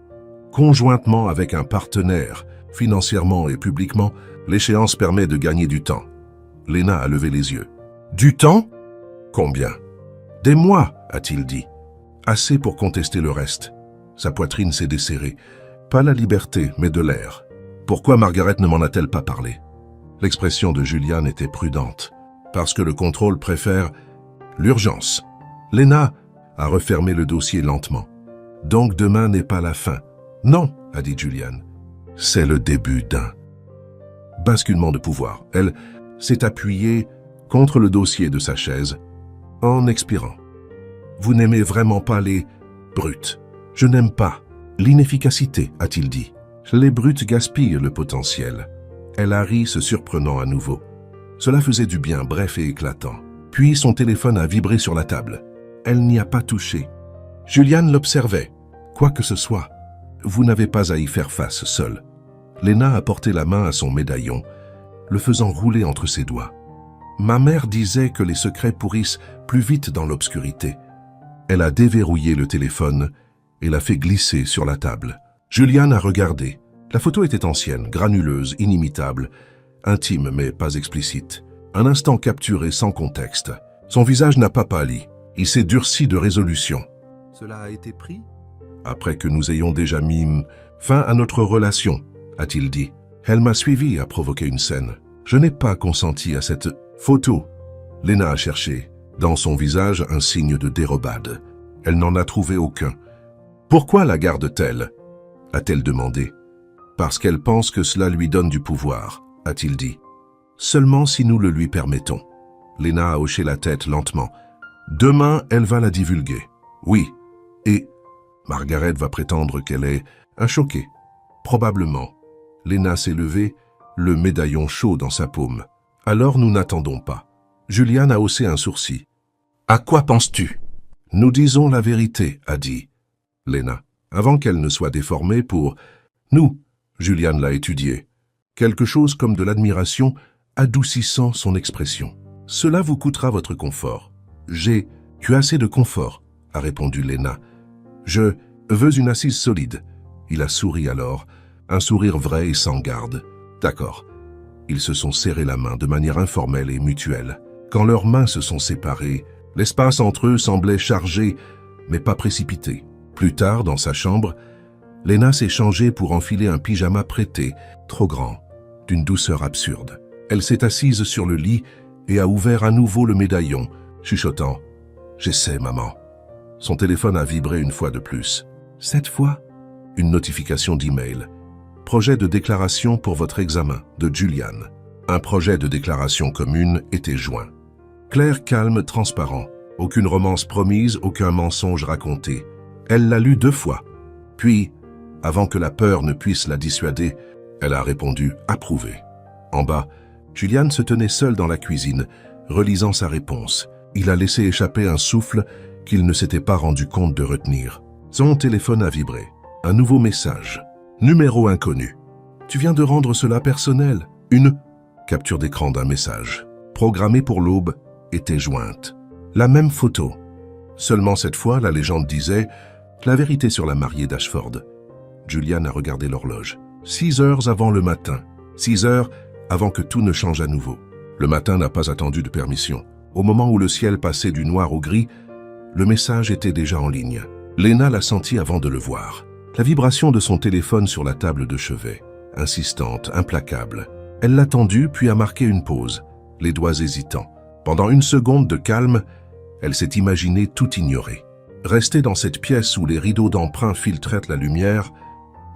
conjointement avec un partenaire, financièrement et publiquement, l'échéance permet de gagner du temps. Lena a levé les yeux. Du temps? Combien? Des mois, a-t-il dit. Assez pour contester le reste. Sa poitrine s'est desserrée. Pas la liberté, mais de l'air. Pourquoi Margaret ne m'en a-t-elle pas parlé? L'expression de Julian était prudente. Parce que le contrôle préfère l'urgence. Lena a refermé le dossier lentement. Donc demain n'est pas la fin. Non, a dit Julian. C'est le début d'un basculement de pouvoir. Elle s'est appuyée contre le dossier de sa chaise en expirant. Vous n'aimez vraiment pas les brutes. Je n'aime pas l'inefficacité, a-t-il dit. Les brutes gaspillent le potentiel. Elle a ri, se surprenant à nouveau. Cela faisait du bien, bref et éclatant. Puis son téléphone a vibré sur la table. Elle n'y a pas touché. Julian l'observait. Quoi que ce soit, vous n'avez pas à y faire face seul. Lena a porté la main à son médaillon, le faisant rouler entre ses doigts. Ma mère disait que les secrets pourrissent plus vite dans l'obscurité. Elle a déverrouillé le téléphone et l'a fait glisser sur la table. Julian a regardé. La photo était ancienne, granuleuse, inimitable, intime mais pas explicite. Un instant capturé sans contexte. Son visage n'a pas pâli. Il s'est durci de résolution. Cela a été pris? Après que nous ayons déjà mis fin à notre relation, a-t-il dit. Elle m'a suivi à provoquer une scène. Je n'ai pas consenti à cette photo. Lena a cherché, dans son visage, un signe de dérobade. Elle n'en a trouvé aucun. Pourquoi la garde-t-elle? A-t-elle demandé. Parce qu'elle pense que cela lui donne du pouvoir, a-t-il dit. Seulement si nous le lui permettons. Lena a hoché la tête lentement. Demain, elle va la divulguer. Oui. Et Margaret va prétendre qu'elle est inchoquée. Probablement. Lena s'est levée, le médaillon chaud dans sa paume. Alors nous n'attendons pas. Julian a haussé un sourcil. À quoi penses-tu? Nous disons la vérité, a dit Lena, avant qu'elle ne soit déformée pour nous. Julian l'a étudié. Quelque chose comme de l'admiration adoucissant son expression. Cela vous coûtera votre confort. Tu as assez de confort, a répondu Lena. Je veux une assise solide. Il a souri alors, un sourire vrai et sans garde. D'accord. Ils se sont serrés la main de manière informelle et mutuelle. Quand leurs mains se sont séparées, l'espace entre eux semblait chargé, mais pas précipité. Plus tard, dans sa chambre, Lena s'est changée pour enfiler un pyjama prêté, trop grand, d'une douceur absurde. Elle s'est assise sur le lit et a ouvert à nouveau le médaillon, chuchotant « J'essaie, maman ». Son téléphone a vibré une fois de plus. Cette fois, une notification d'email. Projet de déclaration pour votre examen, de Julian. Un projet de déclaration commune était joint. Clair, calme, transparent. Aucune romance promise, aucun mensonge raconté. Elle l'a lu 2 fois. Puis, avant que la peur ne puisse la dissuader, elle a répondu « Approuvé ». En bas, Julian se tenait seul dans la cuisine, relisant sa réponse. Il a laissé échapper un souffle qu'il ne s'était pas rendu compte de retenir. Son téléphone a vibré. Un nouveau message. Numéro inconnu. Tu viens de rendre cela personnel. Une capture d'écran d'un message, programmée pour l'aube, était jointe. La même photo. Seulement cette fois, la légende disait la vérité sur la mariée d'Ashford. Julian a regardé l'horloge. 6 heures avant le matin. 6 heures avant que tout ne change à nouveau. Le matin n'a pas attendu de permission. Au moment où le ciel passait du noir au gris, le message était déjà en ligne. Lena l'a senti avant de le voir. La vibration de son téléphone sur la table de chevet, insistante, implacable. Elle l'a tendu puis a marqué une pause, les doigts hésitants. Pendant une seconde de calme, elle s'est imaginée tout ignorer. Restée dans cette pièce où les rideaux d'emprunt filtraient la lumière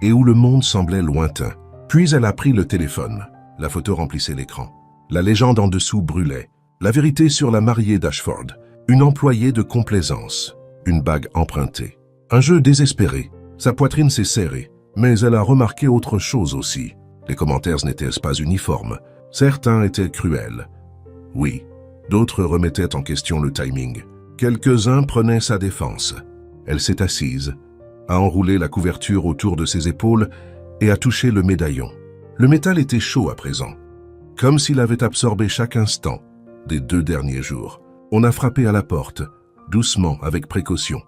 et où le monde semblait lointain. Puis elle a pris le téléphone. La photo remplissait l'écran. La légende en dessous brûlait. La vérité sur la mariée d'Ashford. Une employée de complaisance. Une bague empruntée. Un jeu désespéré. Sa poitrine s'est serrée. Mais elle a remarqué autre chose aussi. Les commentaires n'étaient pas uniformes. Certains étaient cruels. Oui, D'autres remettaient en question le timing. Quelques-uns prenaient sa défense. Elle s'est assise, a enroulé la couverture autour de ses épaules et a touché le médaillon. Le métal était chaud à présent, comme s'il avait absorbé chaque instant des 2 derniers jours. On a frappé à la porte, doucement, avec précaution.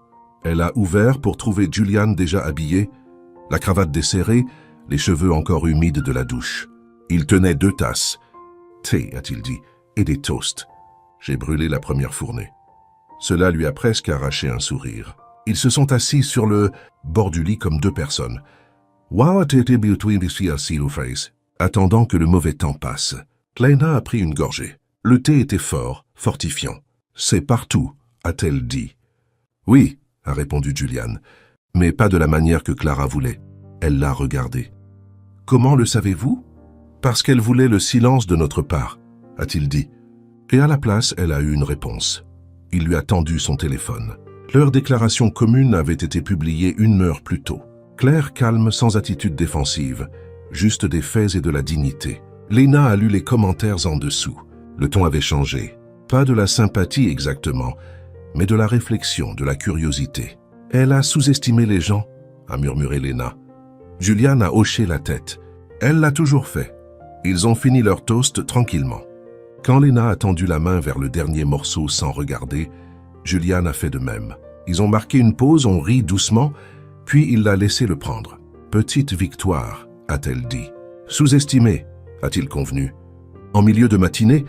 Elle a ouvert pour trouver Julian déjà habillé, la cravate desserrée, les cheveux encore humides de la douche. Il tenait 2 tasses. Thé, a-t-il dit, et des toasts. J'ai brûlé la première fournée. Cela lui a presque arraché un sourire. Ils se sont assis sur le bord du lit comme 2 personnes. Attendant que le mauvais temps passe. Lena a pris une gorgée. Le thé était fort, fortifiant. C'est partout, a-t-elle dit. Oui, a répondu Julian, mais pas de la manière que Clara voulait. Elle l'a regardé. Comment le savez-vous? Parce qu'elle voulait le silence de notre part, a-t-il dit. Et à la place, elle a eu une réponse. Il lui a tendu son téléphone. Leur déclaration commune avait été publiée 1 heure plus tôt. Claire calme, sans attitude défensive, juste des faits et de la dignité. Lena a lu les commentaires en dessous. Le ton avait changé. Pas de la sympathie exactement, mais de la réflexion, de la curiosité. Elle a sous-estimé les gens, a murmuré Lena. Julian a hoché la tête. Elle l'a toujours fait. Ils ont fini leur toast tranquillement. Quand Lena a tendu la main vers le dernier morceau sans regarder, Julian a fait de même. Ils ont marqué une pause, ont ri doucement, puis il l'a laissé le prendre. Petite victoire, a-t-elle dit. Sous-estimé, a-t-il convenu. En milieu de matinée,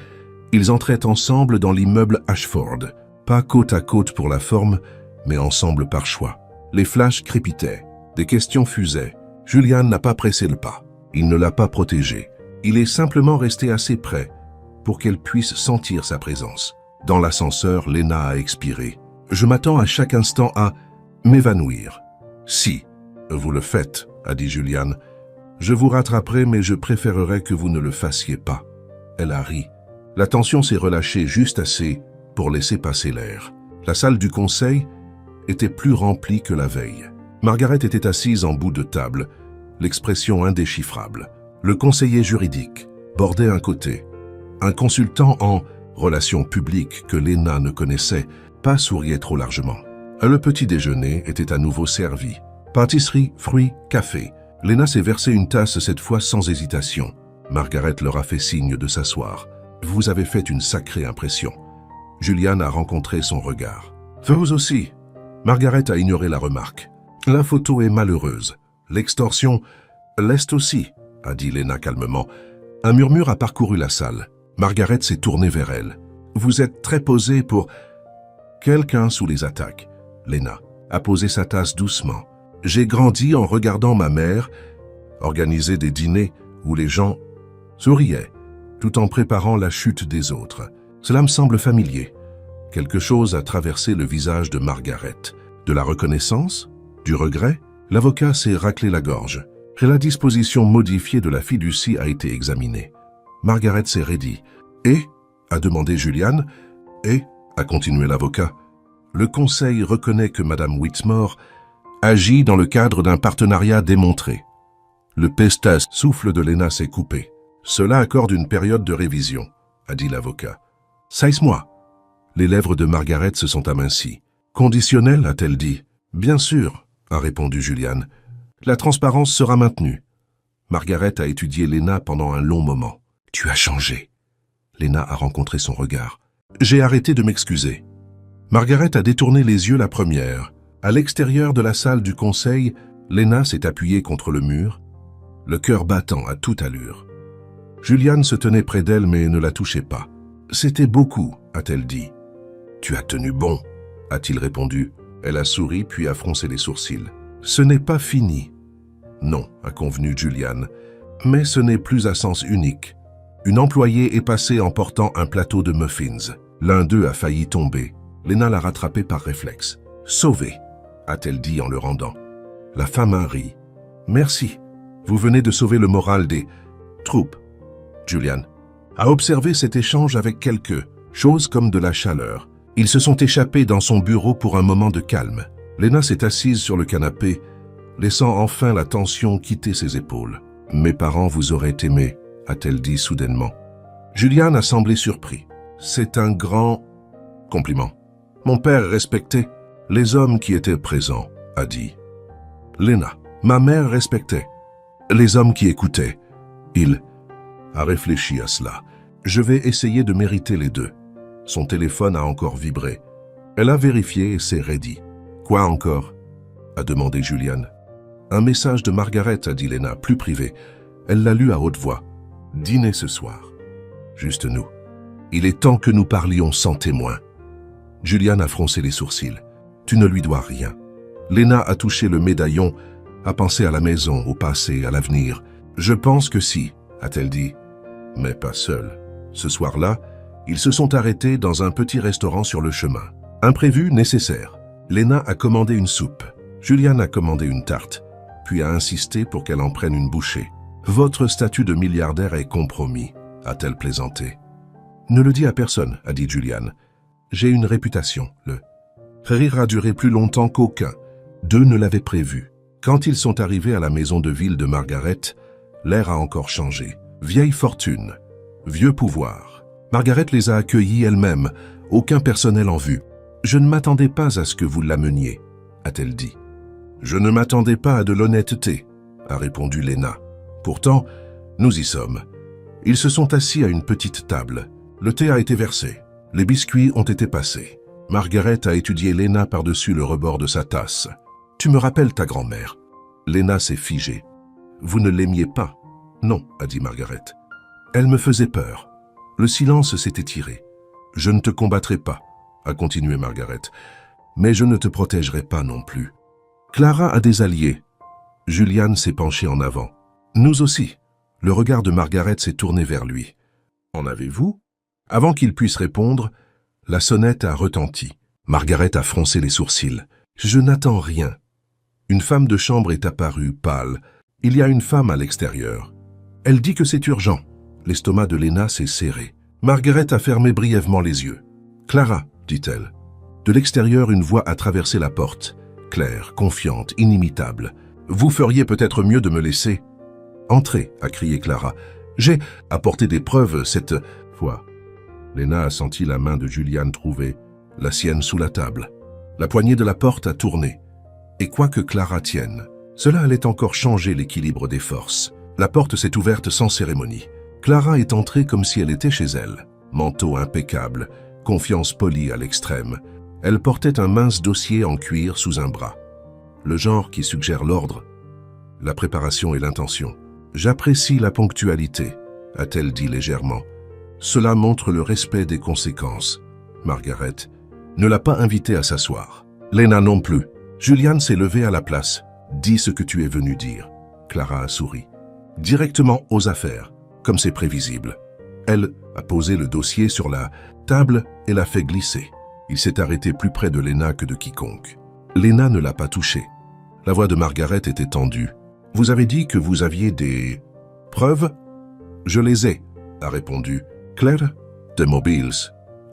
ils entraient ensemble dans l'immeuble Ashford. Pas côte à côte pour la forme, mais ensemble par choix. Les flashs crépitaient, des questions fusaient. Julian n'a pas pressé le pas. Il ne l'a pas protégée. Il est simplement resté assez près pour qu'elle puisse sentir sa présence. Dans l'ascenseur, Lena a expiré. Je m'attends à chaque instant à m'évanouir. Si, vous le faites, a dit Julian. Je vous rattraperai, mais je préférerais que vous ne le fassiez pas. Elle a ri. La tension s'est relâchée juste assez pour laisser passer l'air. La salle du conseil était plus remplie que la veille. Margaret était assise en bout de table, l'expression indéchiffrable. Le conseiller juridique bordait un côté. Un consultant en relations publiques que Lena ne connaissait pas souriait trop largement. Le petit déjeuner était à nouveau servi. Pâtisserie, fruits, café. Lena s'est versé une tasse cette fois sans hésitation. Margaret leur a fait signe de s'asseoir. Vous avez fait une sacrée impression. Julian a rencontré son regard. Vous aussi. Margaret a ignoré la remarque. La photo est malheureuse. L'extorsion l'est aussi, a dit Lena calmement. Un murmure a parcouru la salle. Margaret s'est tournée vers elle. Vous êtes très posée pour... Quelqu'un sous les attaques. Lena a posé sa tasse doucement. J'ai grandi en regardant ma mère organiser des dîners où les gens souriaient, tout en préparant la chute des autres. Cela me semble familier. Quelque chose a traversé le visage de Margaret. De la reconnaissance? Du regret? L'avocat s'est raclé la gorge. Et la disposition modifiée de la fiducie a été examinée. Margaret s'est raidie. Et, a demandé Julian, et, a continué l'avocat, le conseil reconnaît que Madame Whitmore agit dans le cadre d'un partenariat démontré. Le pestas souffle de Lena s'est coupé. Cela accorde une période de révision, a dit l'avocat. 16 mois. Les lèvres de Margaret se sont amincies. Conditionnel, a-t-elle dit. Bien sûr, a répondu Julian. La transparence sera maintenue. Margaret a étudié Lena pendant un long moment. Tu as changé. Lena a rencontré son regard. J'ai arrêté de m'excuser. Margaret a détourné les yeux la première. À l'extérieur de la salle du conseil, Lena s'est appuyée contre le mur, le cœur battant à toute allure. Julian se tenait près d'elle mais ne la touchait pas. C'était beaucoup, a-t-elle dit. Tu as tenu bon, a-t-il répondu. Elle a souri puis a froncé les sourcils. Ce n'est pas fini. Non, a convenu Julian, mais ce n'est plus à sens unique. Une employée est passée en portant un plateau de muffins. L'un d'eux a failli tomber. Lena l'a rattrapé par réflexe. Sauvé, a-t-elle dit en le rendant. La femme a ri. Merci, vous venez de sauver le moral des troupes. Julian a observé cet échange avec quelque chose comme de la chaleur. Ils se sont échappés dans son bureau pour un moment de calme. Lena s'est assise sur le canapé, laissant enfin la tension quitter ses épaules. « Mes parents vous auraient aimé », a-t-elle dit soudainement. Julian a semblé surpris. C'est un grand compliment. Mon père respectait les hommes qui étaient présents, a dit. Lena, ma mère respectait les hommes qui écoutaient. Il a réfléchi à cela. Je vais essayer de mériter les deux. Son téléphone a encore vibré. Elle a vérifié et s'est raidie. Quoi encore? A demandé Julian. Un message de Margaret, a dit Lena, plus privé. Elle l'a lu à haute voix. Dîner ce soir. Juste nous. Il est temps que nous parlions sans témoin. Julian a froncé les sourcils. Tu ne lui dois rien. Lena a touché le médaillon, a pensé à la maison, au passé, à l'avenir. Je pense que si, a-t-elle dit. Mais pas seule. Ce soir-là, ils se sont arrêtés dans un petit restaurant sur le chemin. Imprévu, nécessaire. Lena a commandé une soupe. Julian a commandé une tarte, puis a insisté pour qu'elle en prenne une bouchée. Votre statut de milliardaire est compromis, a-t-elle plaisanté. Ne le dis à personne, a dit Julian. J'ai une réputation, le rire a duré plus longtemps qu'aucun d'eux ne l'avait prévu. Quand ils sont arrivés à la maison de ville de Margaret, l'air a encore changé. Vieille fortune, vieux pouvoir. Margaret les a accueillis elle-même, aucun personnel en vue. Je ne m'attendais pas à ce que vous l'ameniez, a-t-elle dit. Je ne m'attendais pas à de l'honnêteté, a répondu Lena. Pourtant, nous y sommes. Ils se sont assis à une petite table. Le thé a été versé. Les biscuits ont été passés. Margaret a étudié Lena par-dessus le rebord de sa tasse. « Tu me rappelles ta grand-mère. » Lena s'est figée. « Vous ne l'aimiez pas ?»« Non, » a dit Margaret. « Elle me faisait peur. » Le silence s'est étiré. « Je ne te combattrai pas, » a continué Margaret. « Mais je ne te protégerai pas non plus. » Clara a des alliés. Julian s'est penché en avant. « Nous aussi. » Le regard de Margaret s'est tourné vers lui. « En avez-vous » Avant qu'il puisse répondre, la sonnette a retenti. Margaret a froncé les sourcils. « Je n'attends rien. » Une femme de chambre est apparue, pâle. Il y a une femme à l'extérieur. Elle dit que c'est urgent. L'estomac de Lena s'est serré. Margaret a fermé brièvement les yeux. « Clara, » dit-elle. De l'extérieur, une voix a traversé la porte. Claire, confiante, inimitable. « Vous feriez peut-être mieux de me laisser. »« Entrez, » a crié Clara. « J'ai apporté des preuves cette fois. » Lena a senti la main de Julian trouver, la sienne sous la table. La poignée de la porte a tourné. Et quoi que Clara tienne, cela allait encore changer l'équilibre des forces. La porte s'est ouverte sans cérémonie. Clara est entrée comme si elle était chez elle. Manteau impeccable, confiance polie à l'extrême. Elle portait un mince dossier en cuir sous un bras. Le genre qui suggère l'ordre, la préparation et l'intention. « J'apprécie la ponctualité », a-t-elle dit légèrement. Cela montre le respect des conséquences. Margaret ne l'a pas invitée à s'asseoir. Lena non plus. Julian s'est levé à la place. « Dis ce que tu es venu dire. » Clara a souri. Directement aux affaires, comme c'est prévisible. Elle a posé le dossier sur la table et l'a fait glisser. Il s'est arrêté plus près de Lena que de quiconque. Lena ne l'a pas touché. La voix de Margaret était tendue. « Vous avez dit que vous aviez des preuves ?»« Je les ai, » a répondu Claire. « Des mobiles. »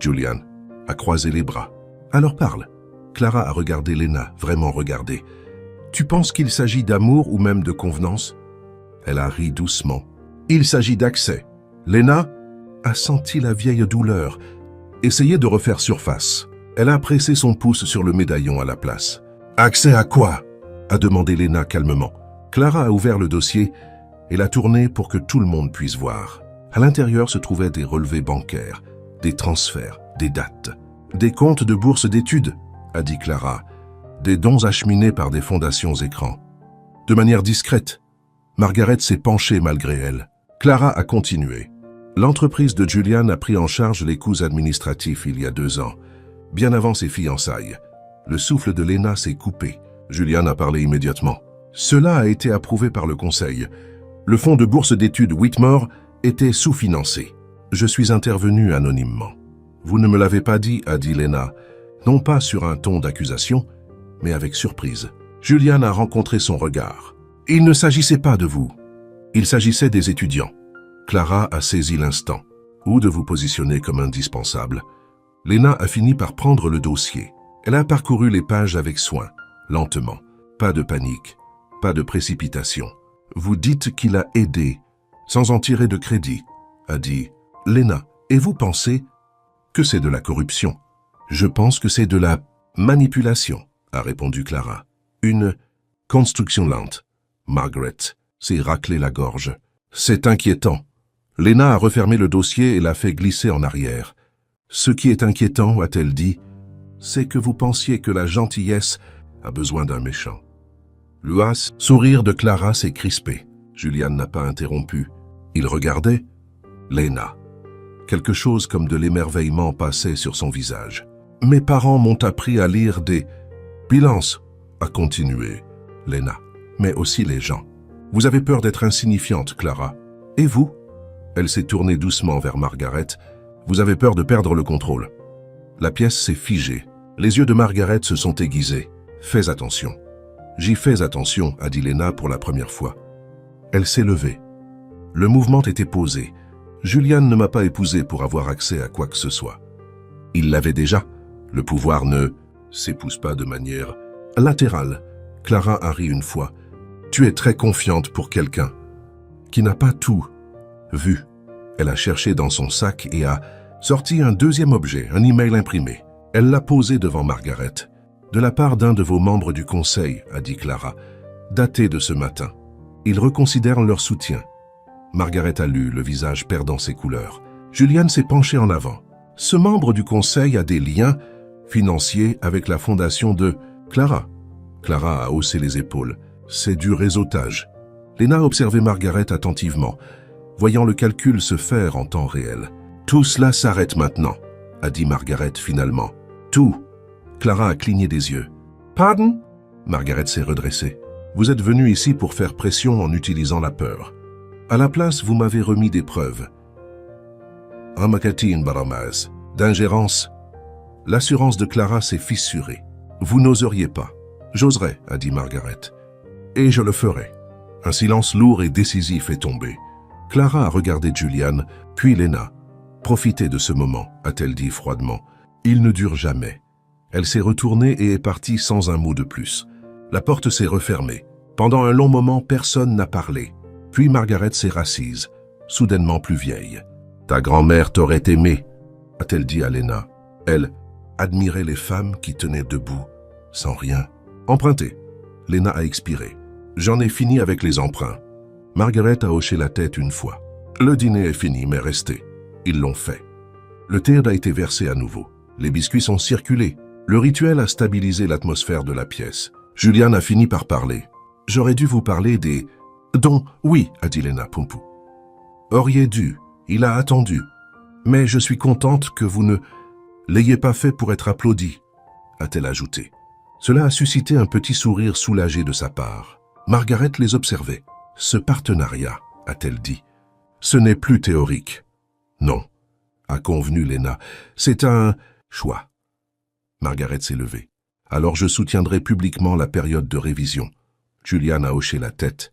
Julian a croisé les bras. « Alors parle. » Clara a regardé Lena, vraiment regardé. « Tu penses qu'il s'agit d'amour ou même de convenance ?» Elle a ri doucement. « Il s'agit d'accès. » Lena a senti la vieille douleur. Essayait de refaire surface. Elle a pressé son pouce sur le médaillon à la place. « Accès à quoi ?» a demandé Lena calmement. Clara a ouvert le dossier et l'a tourné pour que tout le monde puisse voir. À l'intérieur se trouvaient des relevés bancaires, des transferts, des dates, des comptes de bourse d'études, a dit Clara, des dons acheminés par des fondations écrans. De manière discrète, Margaret s'est penchée malgré elle. Clara a continué. L'entreprise de Julian a pris en charge les coûts administratifs il y a 2 ans, bien avant ses fiançailles. Le souffle de Lena s'est coupé. Julian a parlé immédiatement. Cela a été approuvé par le conseil. Le fonds de bourse d'études Whitmore était sous-financé. Je suis intervenu anonymement. Vous ne me l'avez pas dit, a dit Lena, non pas sur un ton d'accusation, mais avec surprise. Julian a rencontré son regard. Il ne s'agissait pas de vous. Il s'agissait des étudiants. Clara a saisi l'instant, ou de vous positionner comme indispensable. Lena a fini par prendre le dossier. Elle a parcouru les pages avec soin, lentement. Pas de panique, pas de précipitation. Vous dites qu'il a aidé, sans en tirer de crédit, a dit Lena. Et vous pensez que c'est de la corruption. Je pense que c'est de la manipulation, a répondu Clara. Une construction lente. Margaret s'est raclé la gorge. C'est inquiétant. Lena a refermé le dossier et l'a fait glisser en arrière. Ce qui est inquiétant, a-t-elle dit, c'est que vous pensiez que la gentillesse a besoin d'un méchant. Le sourire de Clara s'est crispé. Julian n'a pas interrompu. Il regardait Lena. Quelque chose comme de l'émerveillement passait sur son visage. Mes parents m'ont appris à lire des bilans, a continué Lena, mais aussi les gens. Vous avez peur d'être insignifiante, Clara. Et vous? Elle s'est tournée doucement vers Margaret. Vous avez peur de perdre le contrôle. La pièce s'est figée. Les yeux de Margaret se sont aiguisés. Fais attention. J'y fais attention, a dit Lena pour la première fois. Elle s'est levée. Le mouvement était posé. Julian ne m'a pas épousé pour avoir accès à quoi que ce soit. Il l'avait déjà. Le pouvoir ne s'épouse pas de manière latérale. Clara a ri une fois. Tu es très confiante pour quelqu'un qui n'a pas tout vu. Elle a cherché dans son sac et a sorti un deuxième objet, un email imprimé. Elle l'a posé devant Margaret. De la part d'un de vos membres du conseil, a dit Clara, daté de ce matin. Ils reconsidèrent leur soutien. Margaret a lu, le visage perdant ses couleurs. Julian s'est penché en avant. Ce membre du conseil a des liens financiers avec la fondation de Clara. Clara a haussé les épaules. C'est du réseautage. Lena a observé Margaret attentivement, voyant le calcul se faire en temps réel. Tout cela s'arrête maintenant, a dit Margaret finalement. Tout. Clara a cligné des yeux. Pardon? Margaret s'est redressée. Vous êtes venu ici pour faire pression en utilisant la peur. À la place, vous m'avez remis des preuves. Amakatin Baramas, d'ingérence. L'assurance de Clara s'est fissurée. Vous n'oseriez pas. J'oserais, a dit Margaret. Et je le ferai. Un silence lourd et décisif est tombé. Clara a regardé Julian, puis Lena. Profitez de ce moment, a-t-elle dit froidement. Il ne dure jamais. Elle s'est retournée et est partie sans un mot de plus. La porte s'est refermée. Pendant un long moment, personne n'a parlé. Puis Margaret s'est rassise, soudainement plus vieille. « Ta grand-mère t'aurait aimé », a-t-elle dit à Lena. Elle admirait les femmes qui tenaient debout, sans rien. « Empruntez ». Lena a expiré. « J'en ai fini avec les emprunts. » Margaret a hoché la tête une fois. « Le dîner est fini, mais restez. » Ils l'ont fait. Le thé a été versé à nouveau. Les biscuits sont circulés. Le rituel a stabilisé l'atmosphère de la pièce. Julian a fini par parler. « J'aurais dû vous parler des... »« Dont, oui, a dit Lena Pompou. »« Auriez dû. Il a attendu. Mais je suis contente que vous ne l'ayez pas fait pour être applaudi, a-t-elle ajouté. Cela a suscité un petit sourire soulagé de sa part. Margaret les observait. Ce partenariat, a-t-elle dit, ce n'est plus théorique. Non, a convenu Lena, c'est un choix. Margaret s'est levée. Alors je soutiendrai publiquement la période de révision. Julian a hoché la tête.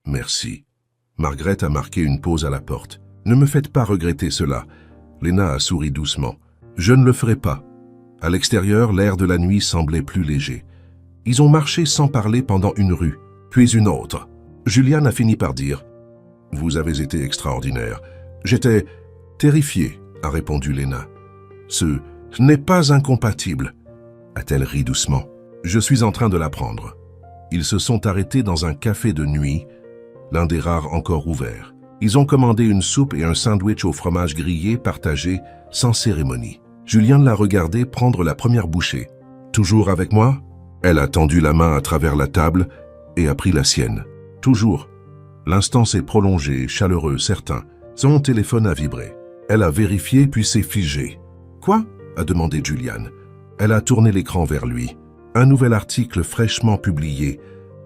Merci. Margaret a marqué une pause à la porte. Ne me faites pas regretter cela. Lena a souri doucement. Je ne le ferai pas. À l'extérieur, l'air de la nuit semblait plus léger. Ils ont marché sans parler pendant une rue, puis une autre. Julian a fini par dire « Vous avez été extraordinaire. J'étais terrifié, a répondu Lena. Ce n'est pas incompatible, a-t-elle ri doucement. Je suis en train de l'apprendre. Ils se sont arrêtés dans un café de nuit, l'un des rares encore ouverts. Ils ont commandé une soupe et un sandwich au fromage grillé partagé sans cérémonie. Julian l'a regardé prendre la première bouchée. « Toujours avec moi ?» Elle a tendu la main à travers la table et a pris la sienne. « Toujours. » L'instant s'est prolongé, chaleureux, certain. Son téléphone a vibré. Elle a vérifié puis s'est figée. « Quoi ?» a demandé Julian. Elle a tourné l'écran vers lui. Un nouvel article fraîchement publié.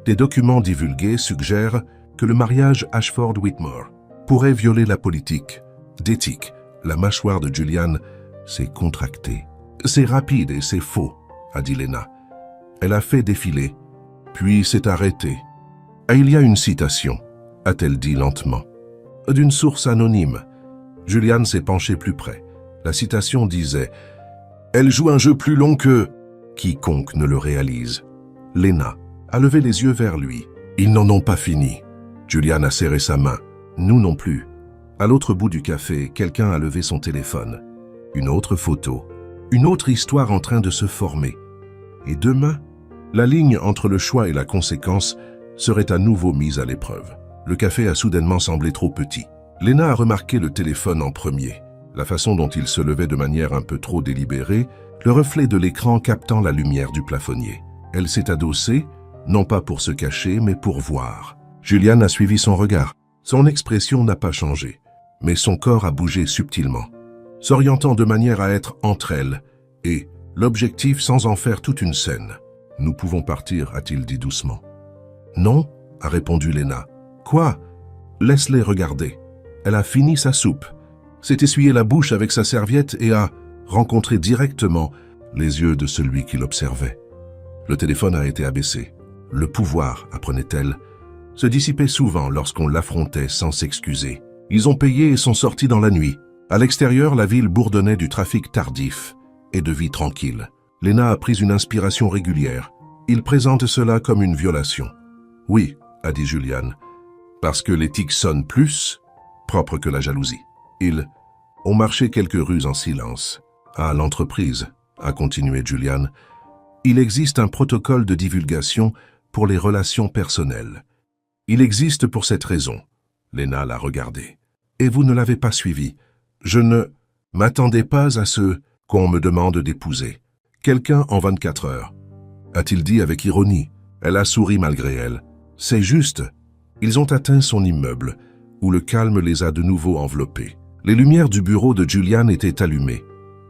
Des documents divulgués suggèrent que le mariage Ashford-Whitmore pourrait violer la politique d'éthique. La mâchoire de Julian s'est contractée. « C'est rapide et c'est faux », a dit Lena. Elle a fait défiler, puis s'est arrêtée. « Il y a une citation », a-t-elle dit lentement, d'une source anonyme. Julian s'est penché plus près. La citation disait « Elle joue un jeu plus long que... quiconque ne le réalise. » Lena a levé les yeux vers lui. Ils n'en ont pas fini. Julian a serré sa main. Nous non plus. À l'autre bout du café, quelqu'un a levé son téléphone. une autre photo, une autre histoire en train de se former. Et demain, la ligne entre le choix et la conséquence serait à nouveau mise à l'épreuve. Le café a soudainement semblé trop petit. Léna a remarqué le téléphone en premier, la façon dont il se levait de manière un peu trop délibérée, le reflet de l'écran captant la lumière du plafonnier. Elle s'est adossée, non pas pour se cacher, mais pour voir. Julian a suivi son regard. Son expression n'a pas changé, mais son corps a bougé subtilement, s'orientant de manière à être entre elles, et l'objectif sans en faire toute une scène. « Nous pouvons partir », a-t-il dit doucement. « Non », a répondu Léna. « Quoi ? Laisse-les regarder. » Elle a fini sa soupe, s'est essuyé la bouche avec sa serviette et a rencontré directement les yeux de celui qui l'observait. Le téléphone a été abaissé. Le pouvoir, apprenait-elle, se dissipait souvent lorsqu'on l'affrontait sans s'excuser. Ils ont payé et sont sortis dans la nuit. À l'extérieur, la ville bourdonnait du trafic tardif et de vie tranquille. Léna a pris une inspiration régulière. Il présente cela comme une violation. « Oui », a dit Julian, « parce que l'éthique sonne plus propre que la jalousie. » Ils ont marché quelques rues en silence. « À l'entreprise », a continué Julian, « il existe un protocole de divulgation pour les relations personnelles. Il existe pour cette raison. » Léna l'a regardé. « Et vous ne l'avez pas suivi. Je ne m'attendais pas à ce qu'on me demande d'épouser. Quelqu'un en 24 heures. » A-t-il dit avec ironie. Elle a souri malgré elle. « C'est juste. » Ils ont atteint son immeuble, où le calme les a de nouveau enveloppés. Les lumières du bureau de Julian étaient allumées.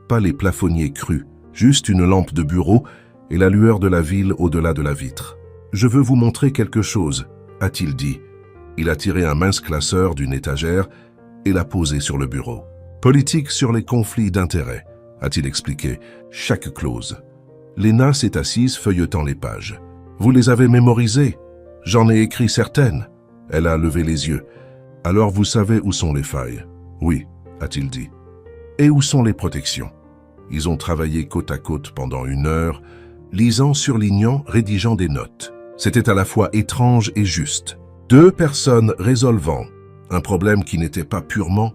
Pas les plafonniers crus, juste une lampe de bureau et la lueur de la ville au-delà de la vitre. « Je veux vous montrer quelque chose, » a-t-il dit. Il a tiré un mince classeur d'une étagère et l'a posé sur le bureau. « Politique sur les conflits d'intérêts, » a-t-il expliqué, chaque clause. Léna s'est assise feuilletant les pages. « Vous les avez mémorisées ? J'en ai écrit certaines. » Elle a levé les yeux. « Alors vous savez où sont les failles ? » « Oui, » a-t-il dit. « Et où sont les protections ?» Ils ont travaillé côte à côte pendant 1 heure, lisant, surlignant, rédigeant des notes. C'était à la fois étrange et juste. 2 personnes résolvant un problème qui n'était pas purement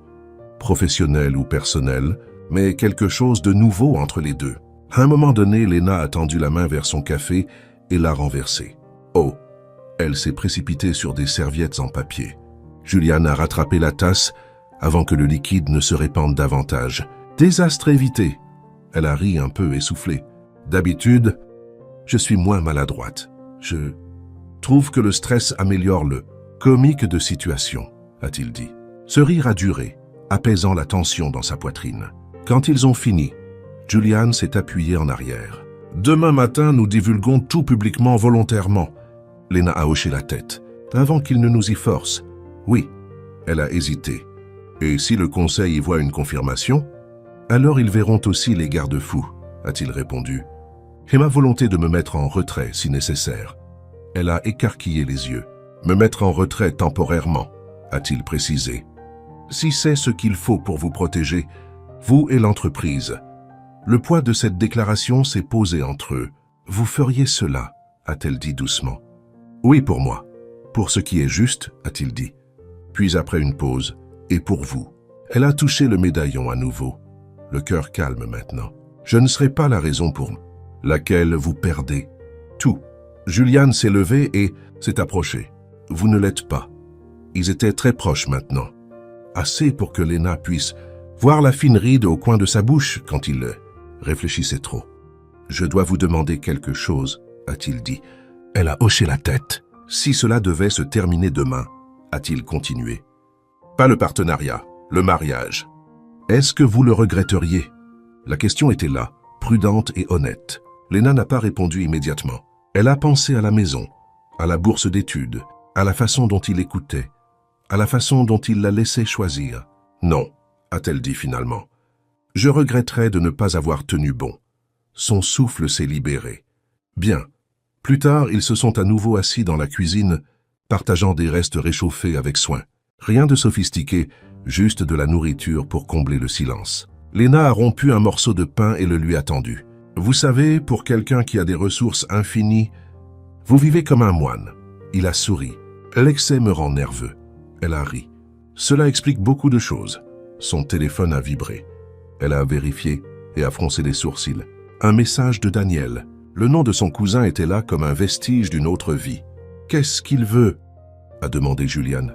professionnel ou personnel, mais quelque chose de nouveau entre les deux. À un moment donné, Léna a tendu la main vers son café et l'a renversé. Oh! Elle s'est précipitée sur des serviettes en papier. Julian a rattrapé la tasse avant que le liquide ne se répande davantage. Désastre évité. Elle a ri un peu essoufflée. D'habitude, je suis moins maladroite. Je trouve que le stress améliore le comique de situation, a-t-il dit. Ce rire a duré, apaisant la tension dans sa poitrine. Quand ils ont fini, Julian s'est appuyé en arrière. « Demain matin, nous divulguons tout publiquement volontairement. » Léna a hoché la tête. « Avant qu'il ne nous y force. »« Oui. » Elle a hésité. « Et si le conseil y voit une confirmation, alors ils verront aussi les garde-fous, » a-t-il répondu. « Et ma volonté de me mettre en retrait si nécessaire. » Elle a écarquillé les yeux. « Me mettre en retrait temporairement, » a-t-il précisé. « Si c'est ce qu'il faut pour vous protéger, vous et l'entreprise. » Le poids de cette déclaration s'est posé entre eux. « Vous feriez cela, » a-t-elle dit doucement. « Oui, pour moi. Pour ce qui est juste, » a-t-il dit. Puis après une pause, « Et pour vous. » Elle a touché le médaillon à nouveau. Le cœur calme maintenant. « Je ne serai pas la raison pour laquelle vous perdez tout. » Julian s'est levé et s'est approché. « Vous ne l'êtes pas. » Ils étaient très proches maintenant. Assez pour que Léna puisse voir la fine ride au coin de sa bouche quand il réfléchissait trop. « Je dois vous demander quelque chose, » a-t-il dit. Elle a hoché la tête. « Si cela devait se terminer demain, » a-t-il continué. « Pas le partenariat, le mariage. Est-ce que vous le regretteriez ?» La question était là, prudente et honnête. Léna n'a pas répondu immédiatement. Elle a pensé à la maison, à la bourse d'études, à la façon dont il écoutait, à la façon dont il la laissait choisir. « Non, » a-t-elle dit finalement. « Je regretterais de ne pas avoir tenu bon. » Son souffle s'est libéré. Bien. Plus tard, ils se sont à nouveau assis dans la cuisine, partageant des restes réchauffés avec soin. Rien de sophistiqué, juste de la nourriture pour combler le silence. Léna a rompu un morceau de pain et le lui a tendu. « Vous savez, pour quelqu'un qui a des ressources infinies, vous vivez comme un moine. » Il a souri. « L'excès me rend nerveux. » Elle a ri. « Cela explique beaucoup de choses. » Son téléphone a vibré. Elle a vérifié et a froncé les sourcils. Un message de Daniel. Le nom de son cousin était là comme un vestige d'une autre vie. « Qu'est-ce qu'il veut ?» a demandé Julian.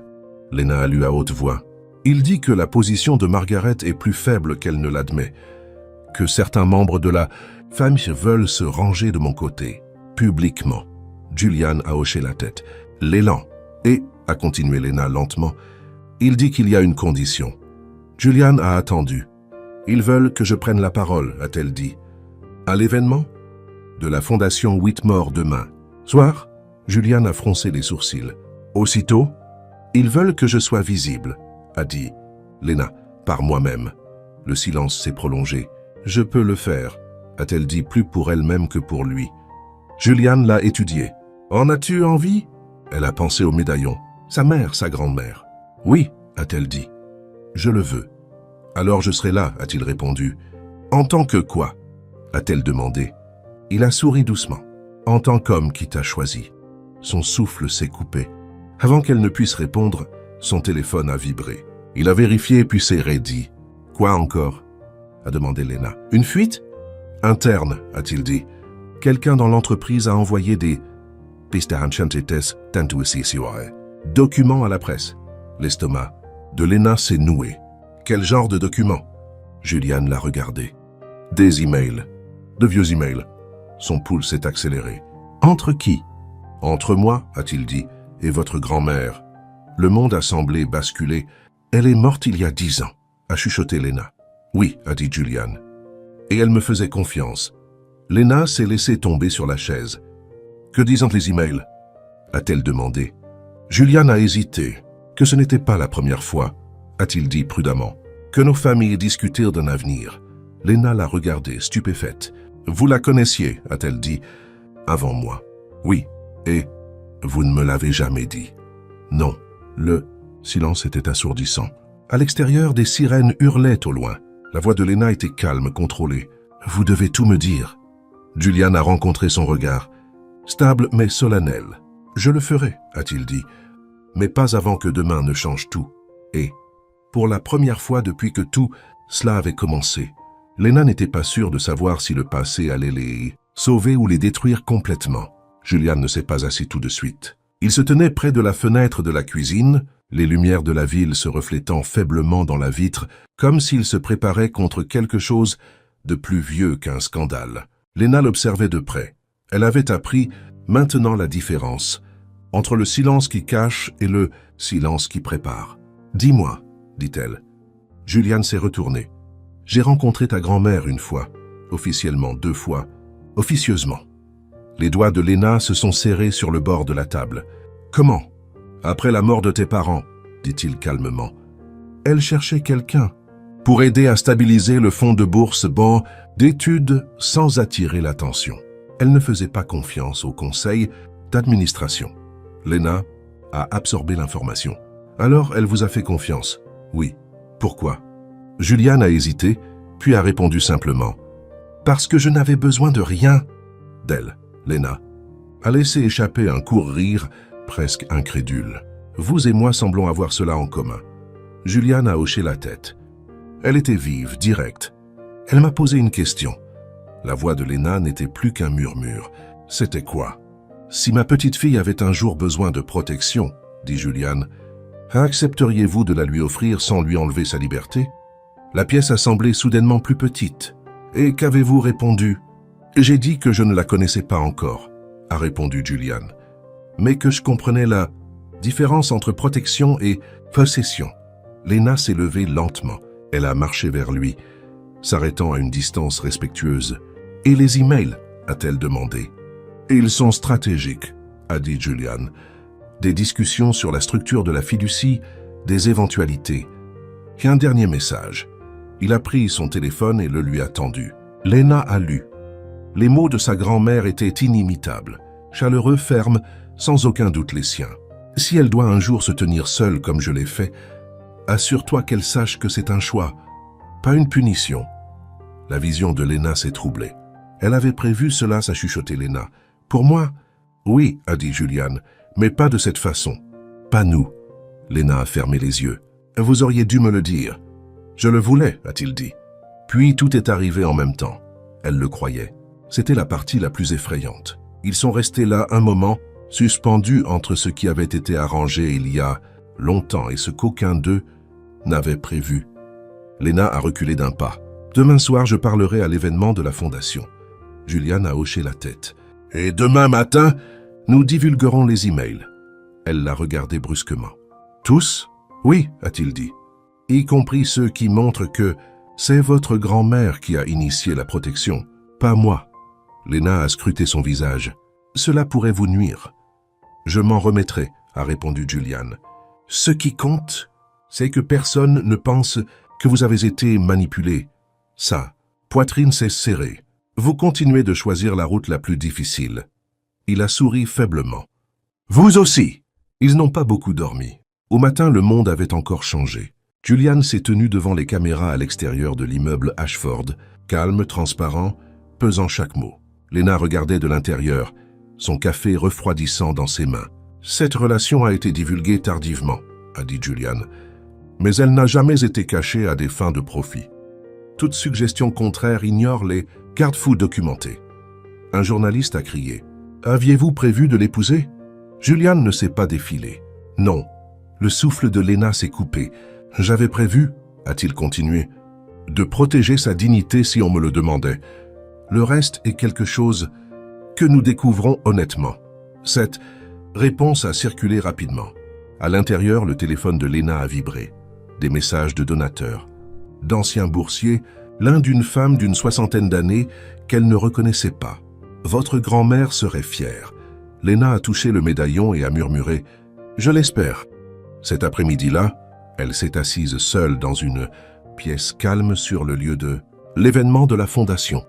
Lena a lu à haute voix. « Il dit que la position de Margaret est plus faible qu'elle ne l'admet, que certains membres de la famille veulent se ranger de mon côté, publiquement. » Julian a hoché la tête. « L'élan. Et, a continué Lena lentement, il dit qu'il y a une condition. » Julian a attendu. « Ils veulent que je prenne la parole, a-t-elle dit. À l'événement de la fondation Whitmore demain. Soir, Julian a froncé les sourcils. Aussitôt, ils veulent que je sois visible, a dit Lena, par moi-même. Le silence s'est prolongé. Je peux le faire, a-t-elle dit plus pour elle-même que pour lui. Julian l'a étudié. En as-tu envie? Elle a pensé au médaillon. Sa mère, sa grand-mère. Oui, a-t-elle dit. Je le veux. Alors je serai là, a-t-il répondu. En tant que quoi? A-t-elle demandé. Il a souri doucement. En tant qu'homme qui t'a choisi. Son souffle s'est coupé. Avant qu'elle ne puisse répondre, son téléphone a vibré. Il a vérifié puis s'est raidi. Quoi encore? A demandé Lena. Une fuite? Interne, a-t-il dit. Quelqu'un dans l'entreprise a envoyé des documents à la presse. L'estomac de Lena s'est noué. Quel genre de documents? Julian l'a regardé. Des emails. De vieux emails. Son pouls s'est accéléré. Entre qui? Entre moi, a-t-il dit, et votre grand-mère. Le monde a semblé basculer. Elle est morte il y a 10 ans, a chuchoté Lena. Oui, a dit Julian. Et elle me faisait confiance. Lena s'est laissée tomber sur la chaise. Que disent les emails? A-t-elle demandé. Julian a hésité. Que ce n'était pas la première fois, a-t-il dit prudemment. Que nos familles discutèrent d'un avenir. Lena l'a regardée, stupéfaite. Vous la connaissiez, a-t-elle dit, avant moi. Oui, et vous ne me l'avez jamais dit. Non, le silence était assourdissant. À l'extérieur, des sirènes hurlaient au loin. La voix de Lena était calme, contrôlée. Vous devez tout me dire. Julian a rencontré son regard. Stable mais solennel. Je le ferai, a-t-il dit, mais pas avant que demain ne change tout. Et, pour la première fois depuis que tout cela avait commencé, Lena n'était pas sûre de savoir si le passé allait les sauver ou les détruire complètement. Julian ne s'est pas assis tout de suite. Il se tenait près de la fenêtre de la cuisine, les lumières de la ville se reflétant faiblement dans la vitre, comme s'il se préparait contre quelque chose de plus vieux qu'un scandale. Lena l'observait de près. Elle avait appris maintenant la différence entre le silence qui cache et le silence qui prépare. « Dis-moi, dit-elle. » Julian s'est retourné. « J'ai rencontré ta grand-mère une fois, officiellement 2 fois, officieusement. » Les doigts de Lena se sont serrés sur le bord de la table. « Comment? Après la mort de tes parents, dit-il calmement. Elle cherchait quelqu'un pour aider à stabiliser le fonds de bourse d'études sans attirer l'attention. Elle ne faisait pas confiance au conseil d'administration. Lena a absorbé l'information. Alors elle vous a fait confiance? Oui. Pourquoi? Julian a hésité, puis a répondu simplement. Parce que je n'avais besoin de rien d'elle. Lena a laissé échapper un court rire presque incrédule. Vous et moi semblons avoir cela en commun. Julian a hoché la tête. Elle était vive, directe. Elle m'a posé une question. La voix de Lena n'était plus qu'un murmure. C'était quoi? Si ma petite fille avait un jour besoin de protection, dit Julian, accepteriez-vous de la lui offrir sans lui enlever sa liberté? La pièce a semblé soudainement plus petite. Et qu'avez-vous répondu? J'ai dit que je ne la connaissais pas encore, a répondu Julian, mais que je comprenais la différence entre protection et possession. Lena s'est levée lentement. Elle a marché vers lui, s'arrêtant à une distance respectueuse. « Et les emails ?» a-t-elle demandé. « Ils sont stratégiques, » a dit Julian. « Des discussions sur la structure de la fiducie, des éventualités. Et un dernier message. » Il a pris son téléphone et le lui a tendu. Lena a lu. Les mots de sa grand-mère étaient inimitables, chaleureux, fermes, sans aucun doute les siens. « Si elle doit un jour se tenir seule comme je l'ai fait, assure-toi qu'elle sache que c'est un choix, pas une punition. » La vision de Lena s'est troublée. Elle avait prévu cela, s'a chuchoté Lena. « Pour moi, oui, a dit Julian, mais pas de cette façon. Pas nous. » Lena a fermé les yeux. « Vous auriez dû me le dire. »« Je le voulais, a-t-il dit. Puis tout est arrivé en même temps. Elle le croyait. C'était la partie la plus effrayante. Ils sont restés là un moment, suspendus entre ce qui avait été arrangé il y a longtemps et ce qu'aucun d'eux n'avait prévu. Lena a reculé d'un pas. Demain soir, je parlerai à l'événement de la fondation. Julian a hoché la tête. Et demain matin, nous divulguerons les emails. Elle l'a regardé brusquement. Tous? Oui, a-t-il dit. Y compris ceux qui montrent que c'est votre grand-mère qui a initié la protection, pas moi. Lena a scruté son visage. Cela pourrait vous nuire. Je m'en remettrai, a répondu Julian. Ce qui compte, c'est que personne ne pense que vous avez été manipulé. Ça, poitrine s'est serrée. Vous continuez de choisir la route la plus difficile. Il a souri faiblement. Vous aussi. Ils n'ont pas beaucoup dormi. Au matin, le monde avait encore changé. Julian s'est tenu devant les caméras à l'extérieur de l'immeuble Ashford, calme, transparent, pesant chaque mot. Lena regardait de l'intérieur, son café refroidissant dans ses mains. Cette relation a été divulguée tardivement, a dit Julian, mais elle n'a jamais été cachée à des fins de profit. Toute suggestion contraire ignore les garde-fous documentés. Un journaliste a crié. « Aviez-vous prévu de l'épouser » Julian ne s'est pas défilé. « Non. » Le souffle de Lena s'est coupé. « J'avais prévu, a-t-il continué, de protéger sa dignité si on me le demandait. Le reste est quelque chose que nous découvrons honnêtement. » Cette réponse a circulé rapidement. À l'intérieur, le téléphone de Lena a vibré. Des messages de donateurs, d'anciens boursiers, l'un d'une femme d'une 60aine d'années qu'elle ne reconnaissait pas. « Votre grand-mère serait fière. » Lena a touché le médaillon et a murmuré « Je l'espère. » Cet après-midi-là, elle s'est assise seule dans une pièce calme sur le lieu de l'événement de la fondation.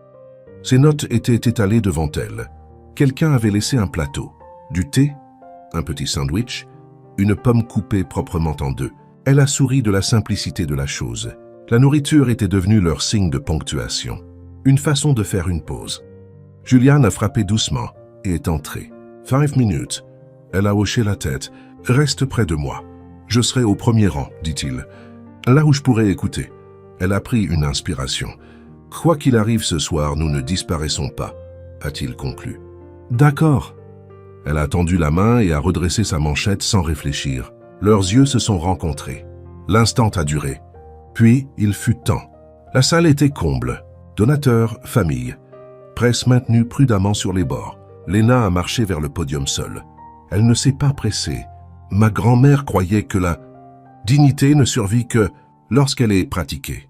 Ses notes étaient étalées devant elle. Quelqu'un avait laissé un plateau, du thé, un petit sandwich, une pomme coupée proprement en deux. Elle a souri de la simplicité de la chose. La nourriture était devenue leur signe de ponctuation, une façon de faire une pause. Julian a frappé doucement et est entré. 5 minutes. Elle a hoché la tête. « Reste près de moi. Je serai au premier rang, dit-il. Là où je pourrai écouter. » Elle a pris une inspiration. « Quoi qu'il arrive ce soir, nous ne disparaissons pas, » a-t-il conclu. « D'accord. » Elle a tendu la main et a redressé sa manchette sans réfléchir. Leurs yeux se sont rencontrés. L'instant a duré. Puis, il fut temps. La salle était comble. Donateurs, famille. Presse maintenue prudemment sur les bords. Lena a marché vers le podium seule. Elle ne s'est pas pressée. Ma grand-mère croyait que la dignité ne survit que lorsqu'elle est pratiquée.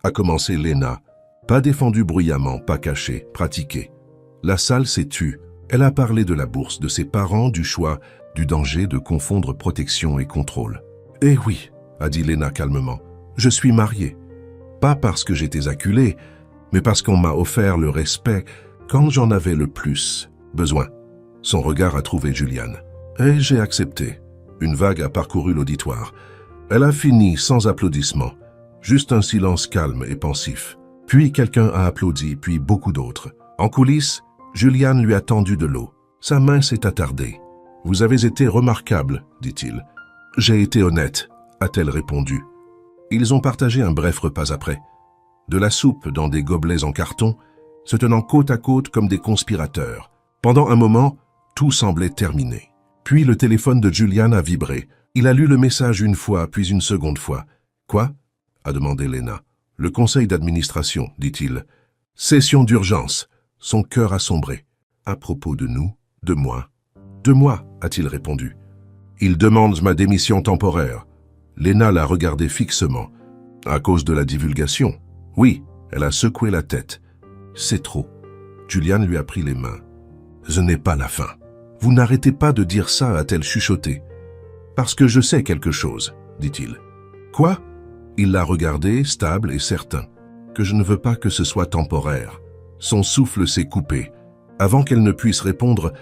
A commencé Lena. Pas défendue bruyamment, pas cachée, pratiquée. La salle s'est tue. Elle a parlé de la bourse, de ses parents, du choix, du danger de confondre protection et contrôle. « Eh oui, » a dit Lena calmement, « je suis mariée. Pas parce que j'étais acculée, mais parce qu'on m'a offert le respect quand j'en avais le plus besoin. » Son regard a trouvé Julian. Et j'ai accepté. Une vague a parcouru l'auditoire. Elle a fini sans applaudissements, juste un silence calme et pensif. Puis quelqu'un a applaudi, puis beaucoup d'autres. En coulisses, Julian lui a tendu de l'eau. Sa main s'est attardée. « Vous avez été remarquable, dit-il. »« J'ai été honnête, » a-t-elle répondu. Ils ont partagé un bref repas après. De la soupe dans des gobelets en carton, se tenant côte à côte comme des conspirateurs. Pendant un moment, tout semblait terminé. Puis le téléphone de Julian a vibré. Il a lu le message une fois, puis une seconde fois. « Quoi ?» a demandé Lena. « Le conseil d'administration, dit-il. Session d'urgence. » Son cœur a sombré. « À propos de nous, de moi. »« De moi, a-t-il répondu. Il demande ma démission temporaire. » Lena l'a regardé fixement. « À cause de la divulgation. » Oui, elle a secoué la tête. « C'est trop. » Julian lui a pris les mains. « Ce n'est pas la fin. Vous n'arrêtez pas de dire ça, a-t-elle chuchoté. « Parce que je sais quelque chose, dit-il. »« Quoi ?» Il l'a regardé, stable et certain. « Que je ne veux pas que ce soit temporaire. » Son souffle s'est coupé. Avant qu'elle ne puisse répondre,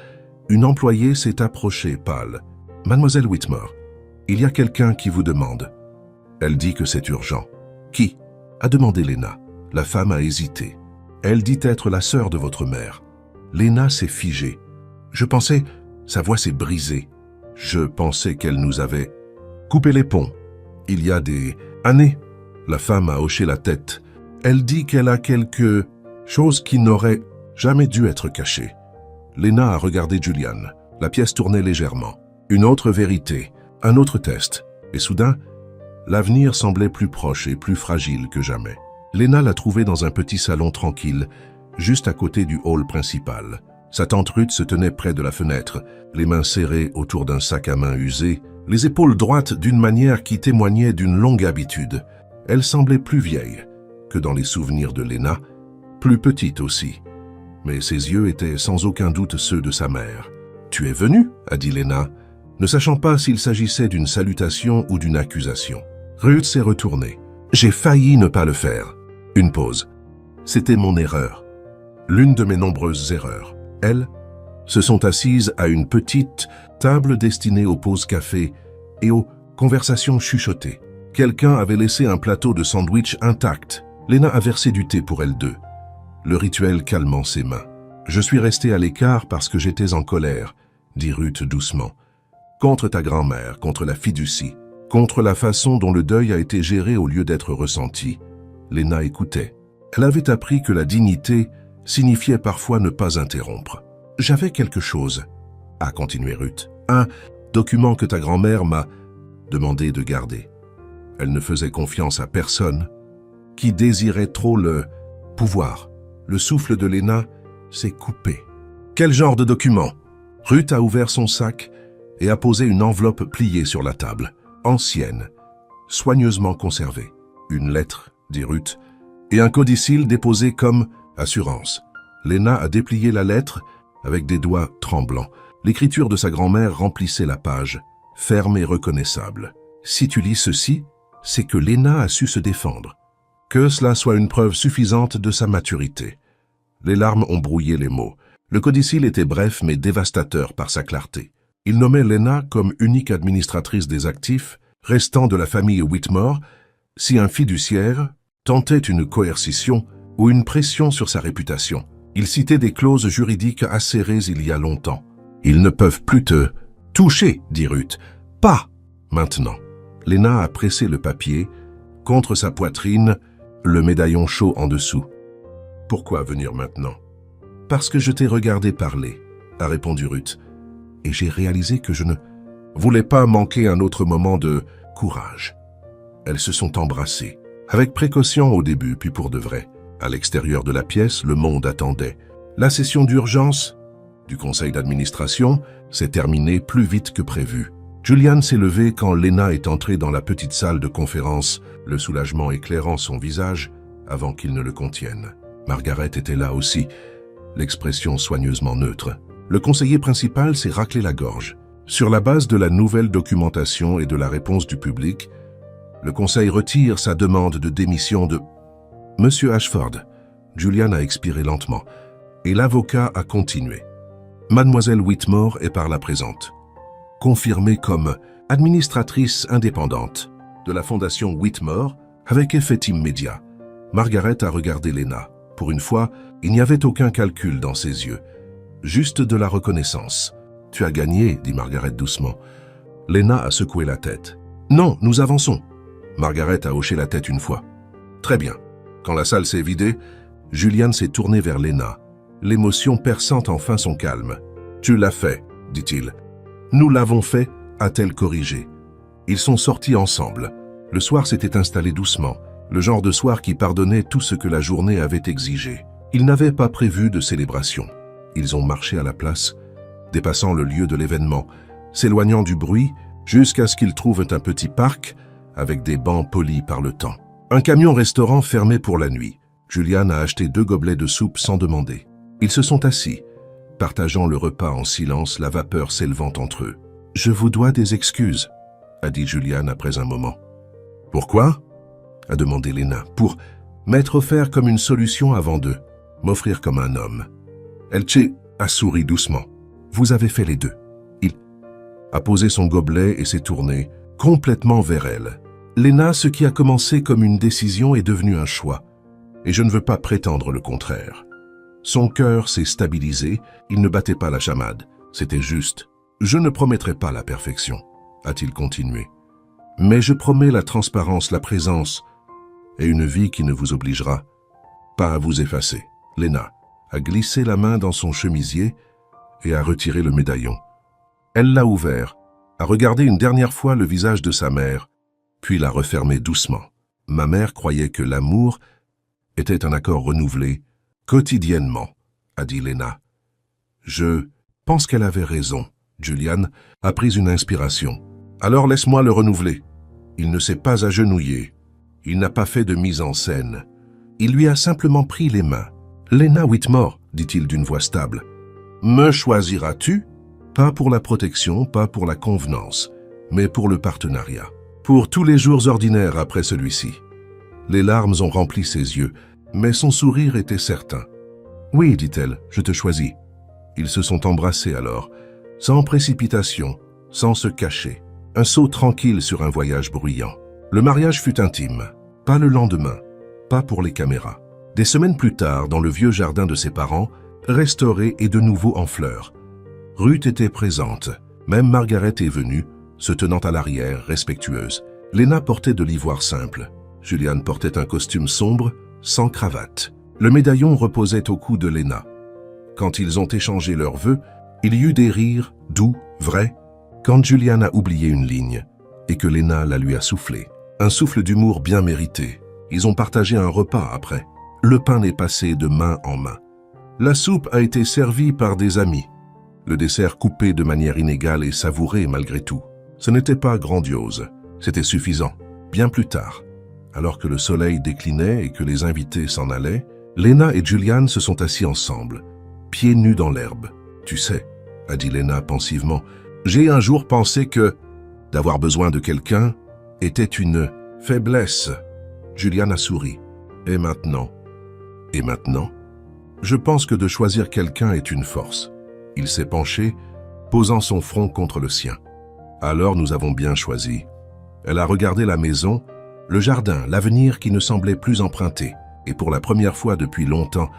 une employée s'est approchée, pâle. « Mademoiselle Whitmore, il y a quelqu'un qui vous demande. » Elle dit que c'est urgent. « Qui ?» a demandé Lena. La femme a hésité. Elle dit être la sœur de votre mère. Lena s'est figée. Je pensais, sa voix s'est brisée. Je pensais qu'elle nous avait coupé les ponts. Il y a des années. La femme a hoché la tête. Elle dit qu'elle a quelque chose qui n'aurait jamais dû être cachée. Lena a regardé Julian. La pièce tournait légèrement. Une autre vérité, un autre test. Et soudain, l'avenir semblait plus proche et plus fragile que jamais. Lena l'a trouvée dans un petit salon tranquille, juste à côté du hall principal. Sa tante Ruth se tenait près de la fenêtre, les mains serrées autour d'un sac à main usé, les épaules droites d'une manière qui témoignait d'une longue habitude. Elle semblait plus vieille que dans les souvenirs de Lena, plus petite aussi. Mais ses yeux étaient sans aucun doute ceux de sa mère. « Tu es venue ?» a dit Lena, ne sachant pas s'il s'agissait d'une salutation ou d'une accusation. Ruth s'est retournée. « J'ai failli ne pas le faire. » Une pause. C'était mon erreur. L'une de mes nombreuses erreurs. Elles se sont assises à une petite table destinée aux pauses café et aux conversations chuchotées. Quelqu'un avait laissé un plateau de sandwich intact. Lena a versé du thé pour elles deux, le rituel calmant ses mains. « Je suis restée à l'écart parce que j'étais en colère, » dit Ruth doucement. « Contre ta grand-mère, contre la fiducie, contre la façon dont le deuil a été géré au lieu d'être ressenti. » Lena écoutait. Elle avait appris que la dignité signifiait parfois ne pas interrompre. « J'avais quelque chose, » a continué Ruth. « Un document que ta grand-mère m'a demandé de garder. » Elle ne faisait confiance à personne, qui désirait trop le pouvoir. Le souffle de Lena s'est coupé. « Quel genre de document ?» Ruth a ouvert son sac et a posé une enveloppe pliée sur la table, ancienne, soigneusement conservée. « Une lettre, » dit Ruth, et un codicille déposé comme assurance. Lena a déplié la lettre avec des doigts tremblants. L'écriture de sa grand-mère remplissait la page, ferme et reconnaissable. Si tu lis ceci, c'est que Lena a su se défendre. Que cela soit une preuve suffisante de sa maturité. Les larmes ont brouillé les mots. Le codicille était bref mais dévastateur par sa clarté. Il nommait Lena comme unique administratrice des actifs restant de la famille Whitmore si un fiduciaire tentait une coercition ou une pression sur sa réputation. Il citait des clauses juridiques acérées il y a longtemps. « Ils ne peuvent plus te toucher, » dit Ruth. « Pas maintenant. » Lena a pressé le papier contre sa poitrine, le médaillon chaud en dessous. « Pourquoi venir maintenant ?»« Parce que je t'ai regardé parler, » a répondu Ruth. « Et j'ai réalisé que je ne voulais pas manquer un autre moment de courage. » Elles se sont embrassées, avec précaution au début, puis pour de vrai. À l'extérieur de la pièce, le monde attendait. La session d'urgence du conseil d'administration s'est terminée plus vite que prévu. Julian s'est levé quand Lena est entrée dans la petite salle de conférence, le soulagement éclairant son visage avant qu'il ne le contienne. Margaret était là aussi, l'expression soigneusement neutre. Le conseiller principal s'est raclé la gorge. Sur la base de la nouvelle documentation et de la réponse du public, le conseil retire sa demande de démission de Monsieur Ashford. Julian a expiré lentement, et l'avocat a continué. Mademoiselle Whitmore est par la présente. Confirmée comme administratrice indépendante de la fondation Whitmore avec effet immédiat. Margaret a regardé Lena. Pour une fois, il n'y avait aucun calcul dans ses yeux, juste de la reconnaissance. « Tu as gagné, » dit Margaret doucement. Lena a secoué la tête. « Non, nous avançons. » Margaret a hoché la tête une fois. « Très bien. » Quand la salle s'est vidée, Julian s'est tourné vers Lena. L'émotion perçante enfin son calme. « Tu l'as fait, » dit-il. « Nous l'avons fait, » a-t-elle corrigé. Ils sont sortis ensemble. Le soir s'était installé doucement, le genre de soir qui pardonnait tout ce que la journée avait exigé. Ils n'avaient pas prévu de célébration. Ils ont marché à la place, dépassant le lieu de l'événement, s'éloignant du bruit jusqu'à ce qu'ils trouvent un petit parc avec des bancs polis par le temps. Un camion-restaurant fermé pour la nuit. Julian a acheté 2 gobelets de soupe sans demander. Ils se sont assis, partageant le repas en silence, la vapeur s'élevant entre eux. « Je vous dois des excuses, » a dit Julian après un moment. « Pourquoi ?» a demandé Lena. « Pour m'être offert comme une solution avant d'eux, m'offrir comme un homme. » Elche a souri doucement. « Vous avez fait les deux. » Il a posé son gobelet et s'est tourné complètement vers elle. Lena, ce qui a commencé comme une décision est devenu un choix, et je ne veux pas prétendre le contraire. Son cœur s'est stabilisé, il ne battait pas la chamade, c'était juste. Je ne promettrai pas la perfection, a-t-il continué, mais je promets la transparence, la présence et une vie qui ne vous obligera pas à vous effacer. Léna a glissé la main dans son chemisier et a retiré le médaillon. Elle l'a ouvert, a regardé une dernière fois le visage de sa mère, puis l'a refermé doucement. Ma mère croyait que l'amour était un accord renouvelé quotidiennement, a dit Léna. Je pense qu'elle avait raison. Julian a pris une inspiration. Alors laisse-moi le renouveler. Il ne s'est pas agenouillé. Il n'a pas fait de mise en scène. Il lui a simplement pris les mains. Léna Whitmore, dit-il d'une voix stable. Me choisiras-tu? Pas pour la protection, pas pour la convenance, mais pour le partenariat. Pour tous les jours ordinaires après celui-ci. Les larmes ont rempli ses yeux, mais son sourire était certain. Oui, dit-elle, je te choisis. Ils se sont embrassés alors, sans précipitation, sans se cacher. Un saut tranquille sur un voyage bruyant. Le mariage fut intime, pas le lendemain, pas pour les caméras. Des semaines plus tard, dans le vieux jardin de ses parents, restauré et de nouveau en fleurs. Ruth était présente, même Margaret est venue, se tenant à l'arrière, respectueuse. Léna portait de l'ivoire simple. Julian portait un costume sombre, sans cravate. Le médaillon reposait au cou de Léna. Quand ils ont échangé leurs vœux, il y eut des rires, doux, vrais, quand Julian a oublié une ligne et que Léna la lui a soufflé. Un souffle d'humour bien mérité. Ils ont partagé un repas après. Le pain est passé de main en main. La soupe a été servie par des amis. Le dessert coupé de manière inégale et savouré malgré tout. Ce n'était pas grandiose, c'était suffisant. Bien plus tard, alors que le soleil déclinait et que les invités s'en allaient, Léna et Julian se sont assis ensemble, pieds nus dans l'herbe. « Tu sais, » a dit Léna pensivement, « j'ai un jour pensé que d'avoir besoin de quelqu'un était une faiblesse. » Julian a souri. « Et maintenant ?»« Et maintenant ?» Je pense que de choisir quelqu'un est une force. Il s'est penché, posant son front contre le sien. Alors nous avons bien choisi. Elle a regardé la maison, le jardin, l'avenir qui ne semblait plus emprunté. Et pour la première fois depuis longtemps,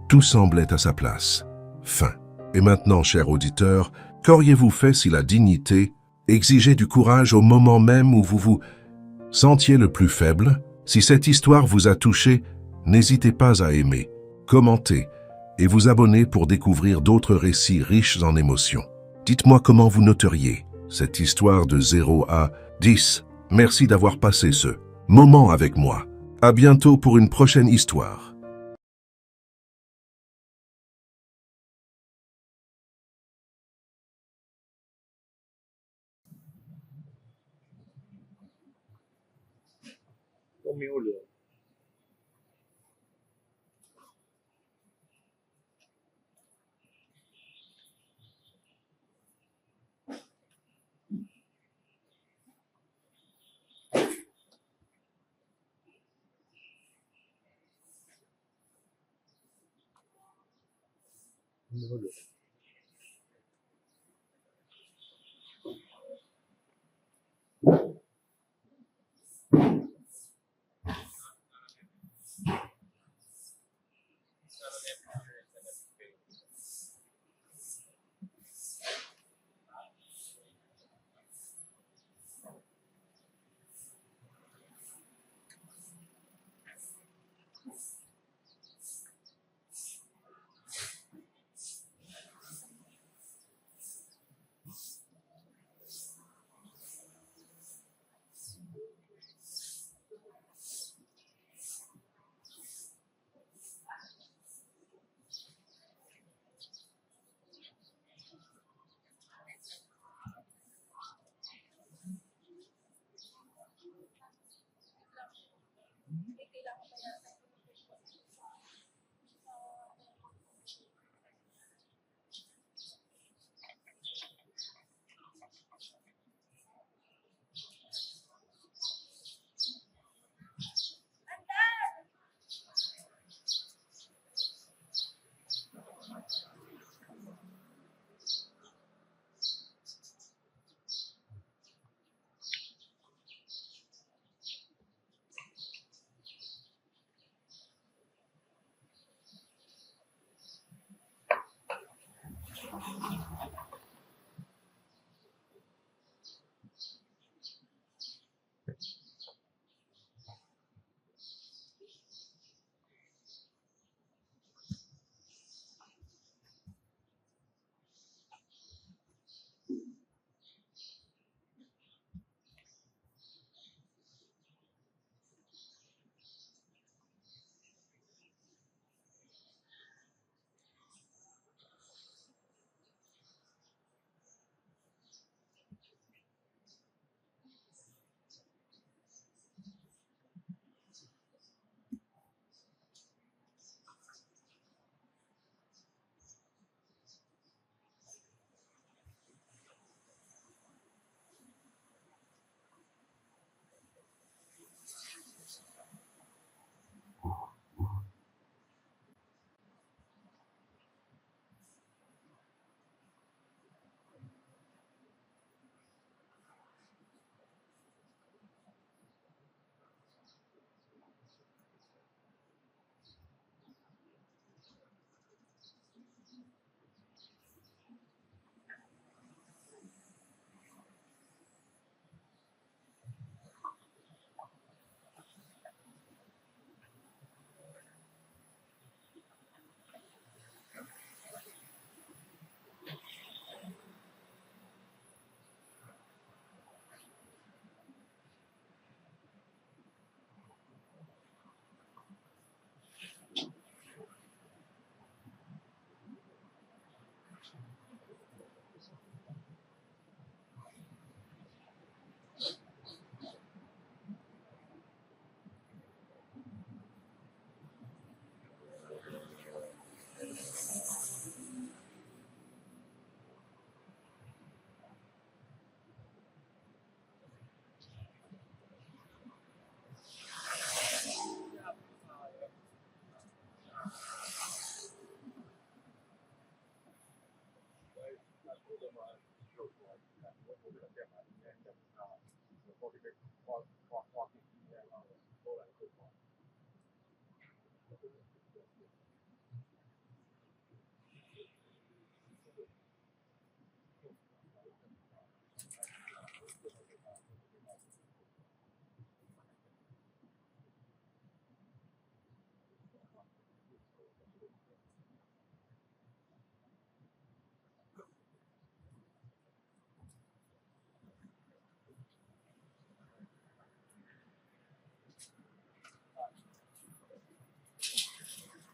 tout semblait à sa place. Fin. Et maintenant, cher auditeur, qu'auriez-vous fait si la dignité exigeait du courage au moment même où vous vous sentiez le plus faible? Si cette histoire vous a touché, n'hésitez pas à aimer, commenter et vous abonner pour découvrir d'autres récits riches en émotions. Dites-moi comment vous noteriez cette histoire de 0 à 10. Merci d'avoir passé ce moment avec moi. À bientôt pour une prochaine histoire.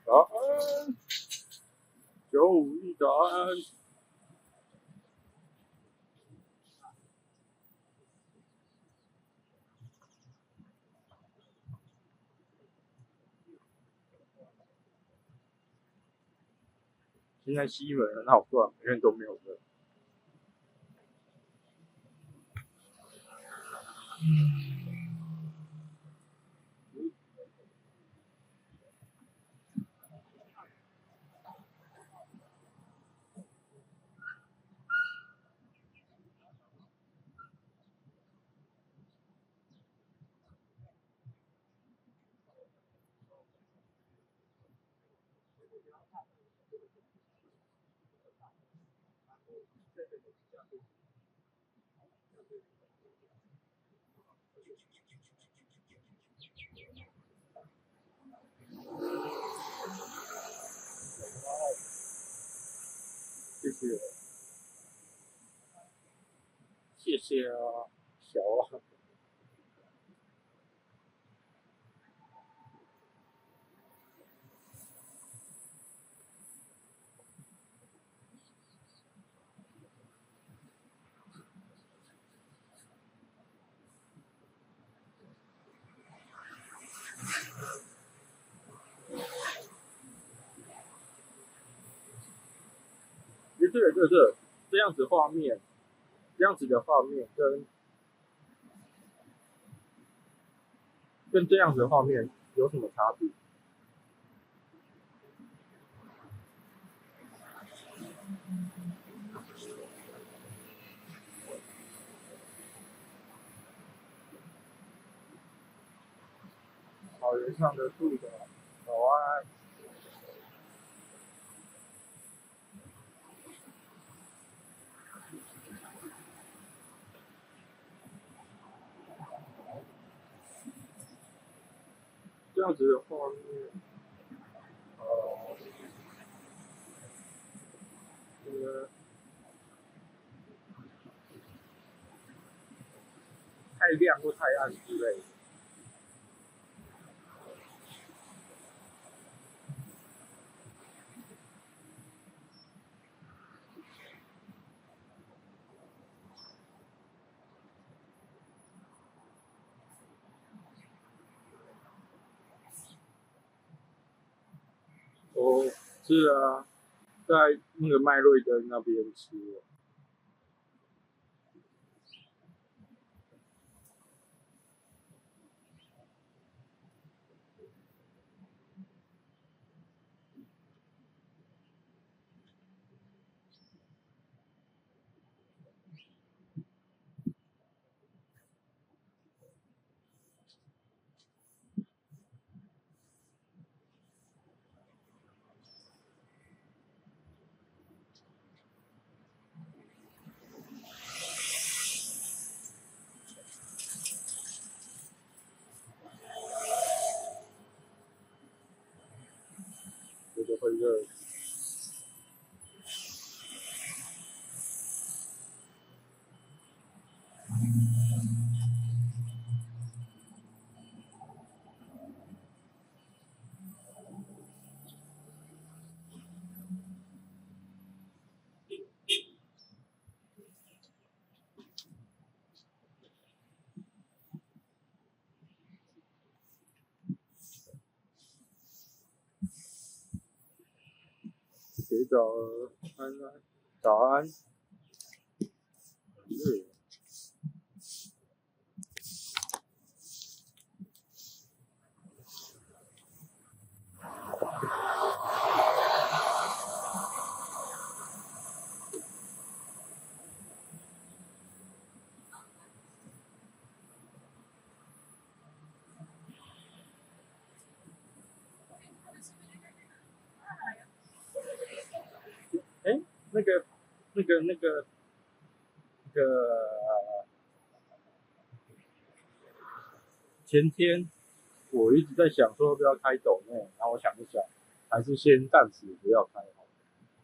早安，951早安。现在西门很好逛，因为都没有人。谢谢，谢谢啊，小啊。对，这样子画面，这样子的画面跟这样子的画面有什么差别？草原上的兔子，早安。这样子的画面，这个太亮或太暗之类的。哦，是啊，在那个麦瑞登那边吃的。觉得会热。洗澡了，安安，早安。热。那个那个那个那个前天我一直在想说要不要开抖内，然后我想一想，还是先暂时不要开。